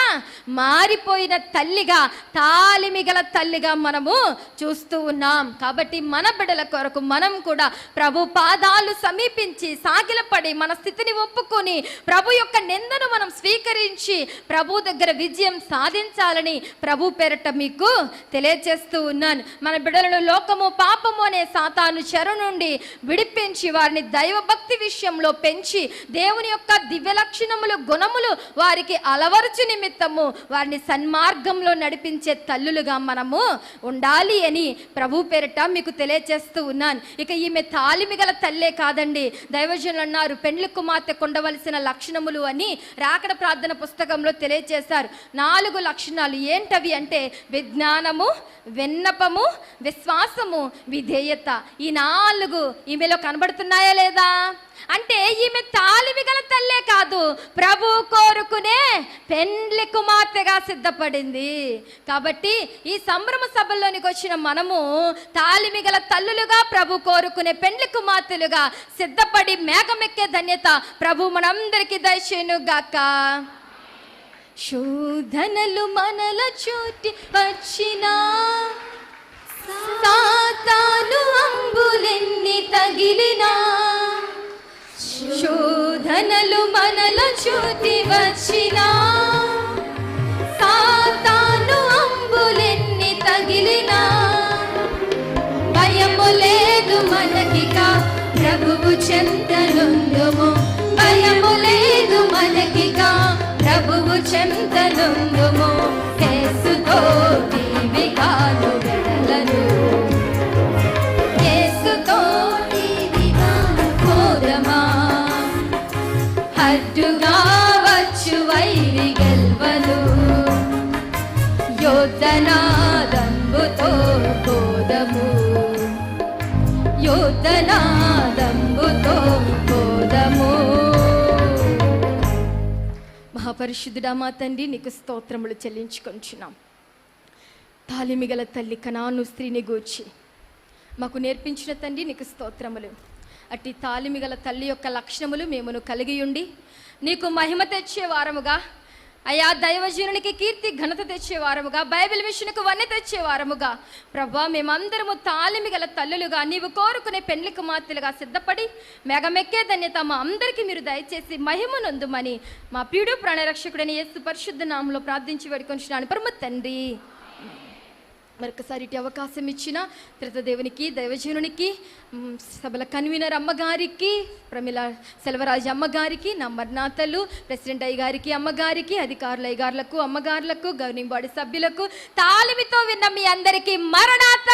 మారిపోయిన తల్లిగా, తాలిమిగల తల్లిగా మనము చూస్తూ ఉన్నాం. కాబట్టి మన బిడ్డల కొరకు మనం కూడా ప్రభు పాదాలు సమీపించి సాగిలపడి మన స్థితిని ఒప్పుకొని ప్రభు యొక్క నిందను మనం స్వీకరించి ప్రభు దగ్గర విజయం సాధించాలని ప్రభు పేరట మీకు తెలియజేస్తూ ఉన్నాను. మన బిడ్డలను లోకము పాపము అనే సాతాను చెర నుండి విడిపించి వారిని దైవభక్తి విషయంలో పెంచి దేవుని యొక్క దివ్య లక్షణములు గుణములు వారికి అలవరుచు నిమిత్తము వారిని సన్మార్గంలో నడిపించే తల్లులుగా మనము ఉండాలి అని ప్రభు పేరిట మీకు తెలియజేస్తూ ఉన్నాను. ఇక ఈమె తాలిమిగల తల్లే కాదండి. దైవజనులు అన్నారు పెండ్లి కుమార్తె కొండవలసిన లక్షణములు అని రాకడ ప్రార్థన పుస్తకంలో తెలియజేశారు. 4 లక్షణాలు ఏంటవి అంటే విజ్ఞానము, విన్నపము, విశ్వాసము, విధేయత. ఈ 4 ఈమెలో కనబడుతున్నాయా లేదా? అంటే ఈమె తాలిమిగల తల్లే కాదు, ప్రభు కోరుకునే పెండ్లి కుమార్తెగా సిద్ధపడింది. కాబట్టి ఈ సంభ్రమ సభల్లోనికి వచ్చిన మనము తాలిమిగల తల్లులుగా ప్రభు కోరుకునే పెండ్లి కుమార్తెలుగా సిద్ధపడి మేఘమెక్కే ధన్యత ప్రభు మనందరికీ దయచేయును గాక. శోధనలు మనల చోటి వచ్చినా సాతాను అంబులెన్ని తగిలినా, శోధనలు మనల చుట్టి వచ్చినా సాతాను అంబులెన్ని తగిలినా భయము లేదు మనకిక ప్రభువు చెంతనుందుము, భయము లేదు మనకిక ప్రభువు చెంతనుందుము. యేసుతో నీవిగాను వెడలను, యేసుతో నీవిగాను పోదమా, అడ్డుగా వచ్చు వైరి గెల్వలు, యోధనాదంబుతో పోదము, యోధనాదంబుతో పోదము. మహాపరిశుద్ధుడా మా తండ్రి నీకు స్తోత్రములు చెల్లించుకొంచున్నాం. తాలిమిగల తల్లి కనాను స్త్రీని గూర్చి మాకు నేర్పించిన తండ్రి నీకు స్తోత్రములు. అట్టి తాలిమిగల తల్లి యొక్క లక్షణములు మేమును కలిగి ఉండి నీకు మహిమ తెచ్చే వారముగా, అయా దైవజనునికి కీర్తి ఘనత తెచ్చే వారముగా, బైబిల్ మిషన్కు వన్నె తెచ్చే వారముగా ప్రభా మేమందరము తాలిమిగల తల్లులుగా నీవు కోరుకునే పెండ్లి కుమార్తెలుగా సిద్ధపడి మెగమెక్కే ధన్యత మా అందరికీ మీరు దయచేసి మహిమనొందుమని మా ప్రియుడు ప్రాణరక్షకుడైన యేసు పరిశుద్ధ నామములో ప్రార్థించి వేడుకొంచున్నాను పరమ తండ్రి. మరొకసారి ఇటు అవకాశం ఇచ్చిన త్రితదేవునికి, దైవజనునికి, సభల కన్వీనర్ అమ్మగారికి, ప్రమిళ సెల్వరాజు అమ్మగారికి, నా మర్నాథలు ప్రెసిడెంట్ అయ్యగారికి, అమ్మగారికి, అధికారుల అయ్యగారులకు, అమ్మగారులకు, గవర్నింగ్ బాడీ సభ్యులకు, తాలిమితో విన్న మీ అందరికీ మరణాత.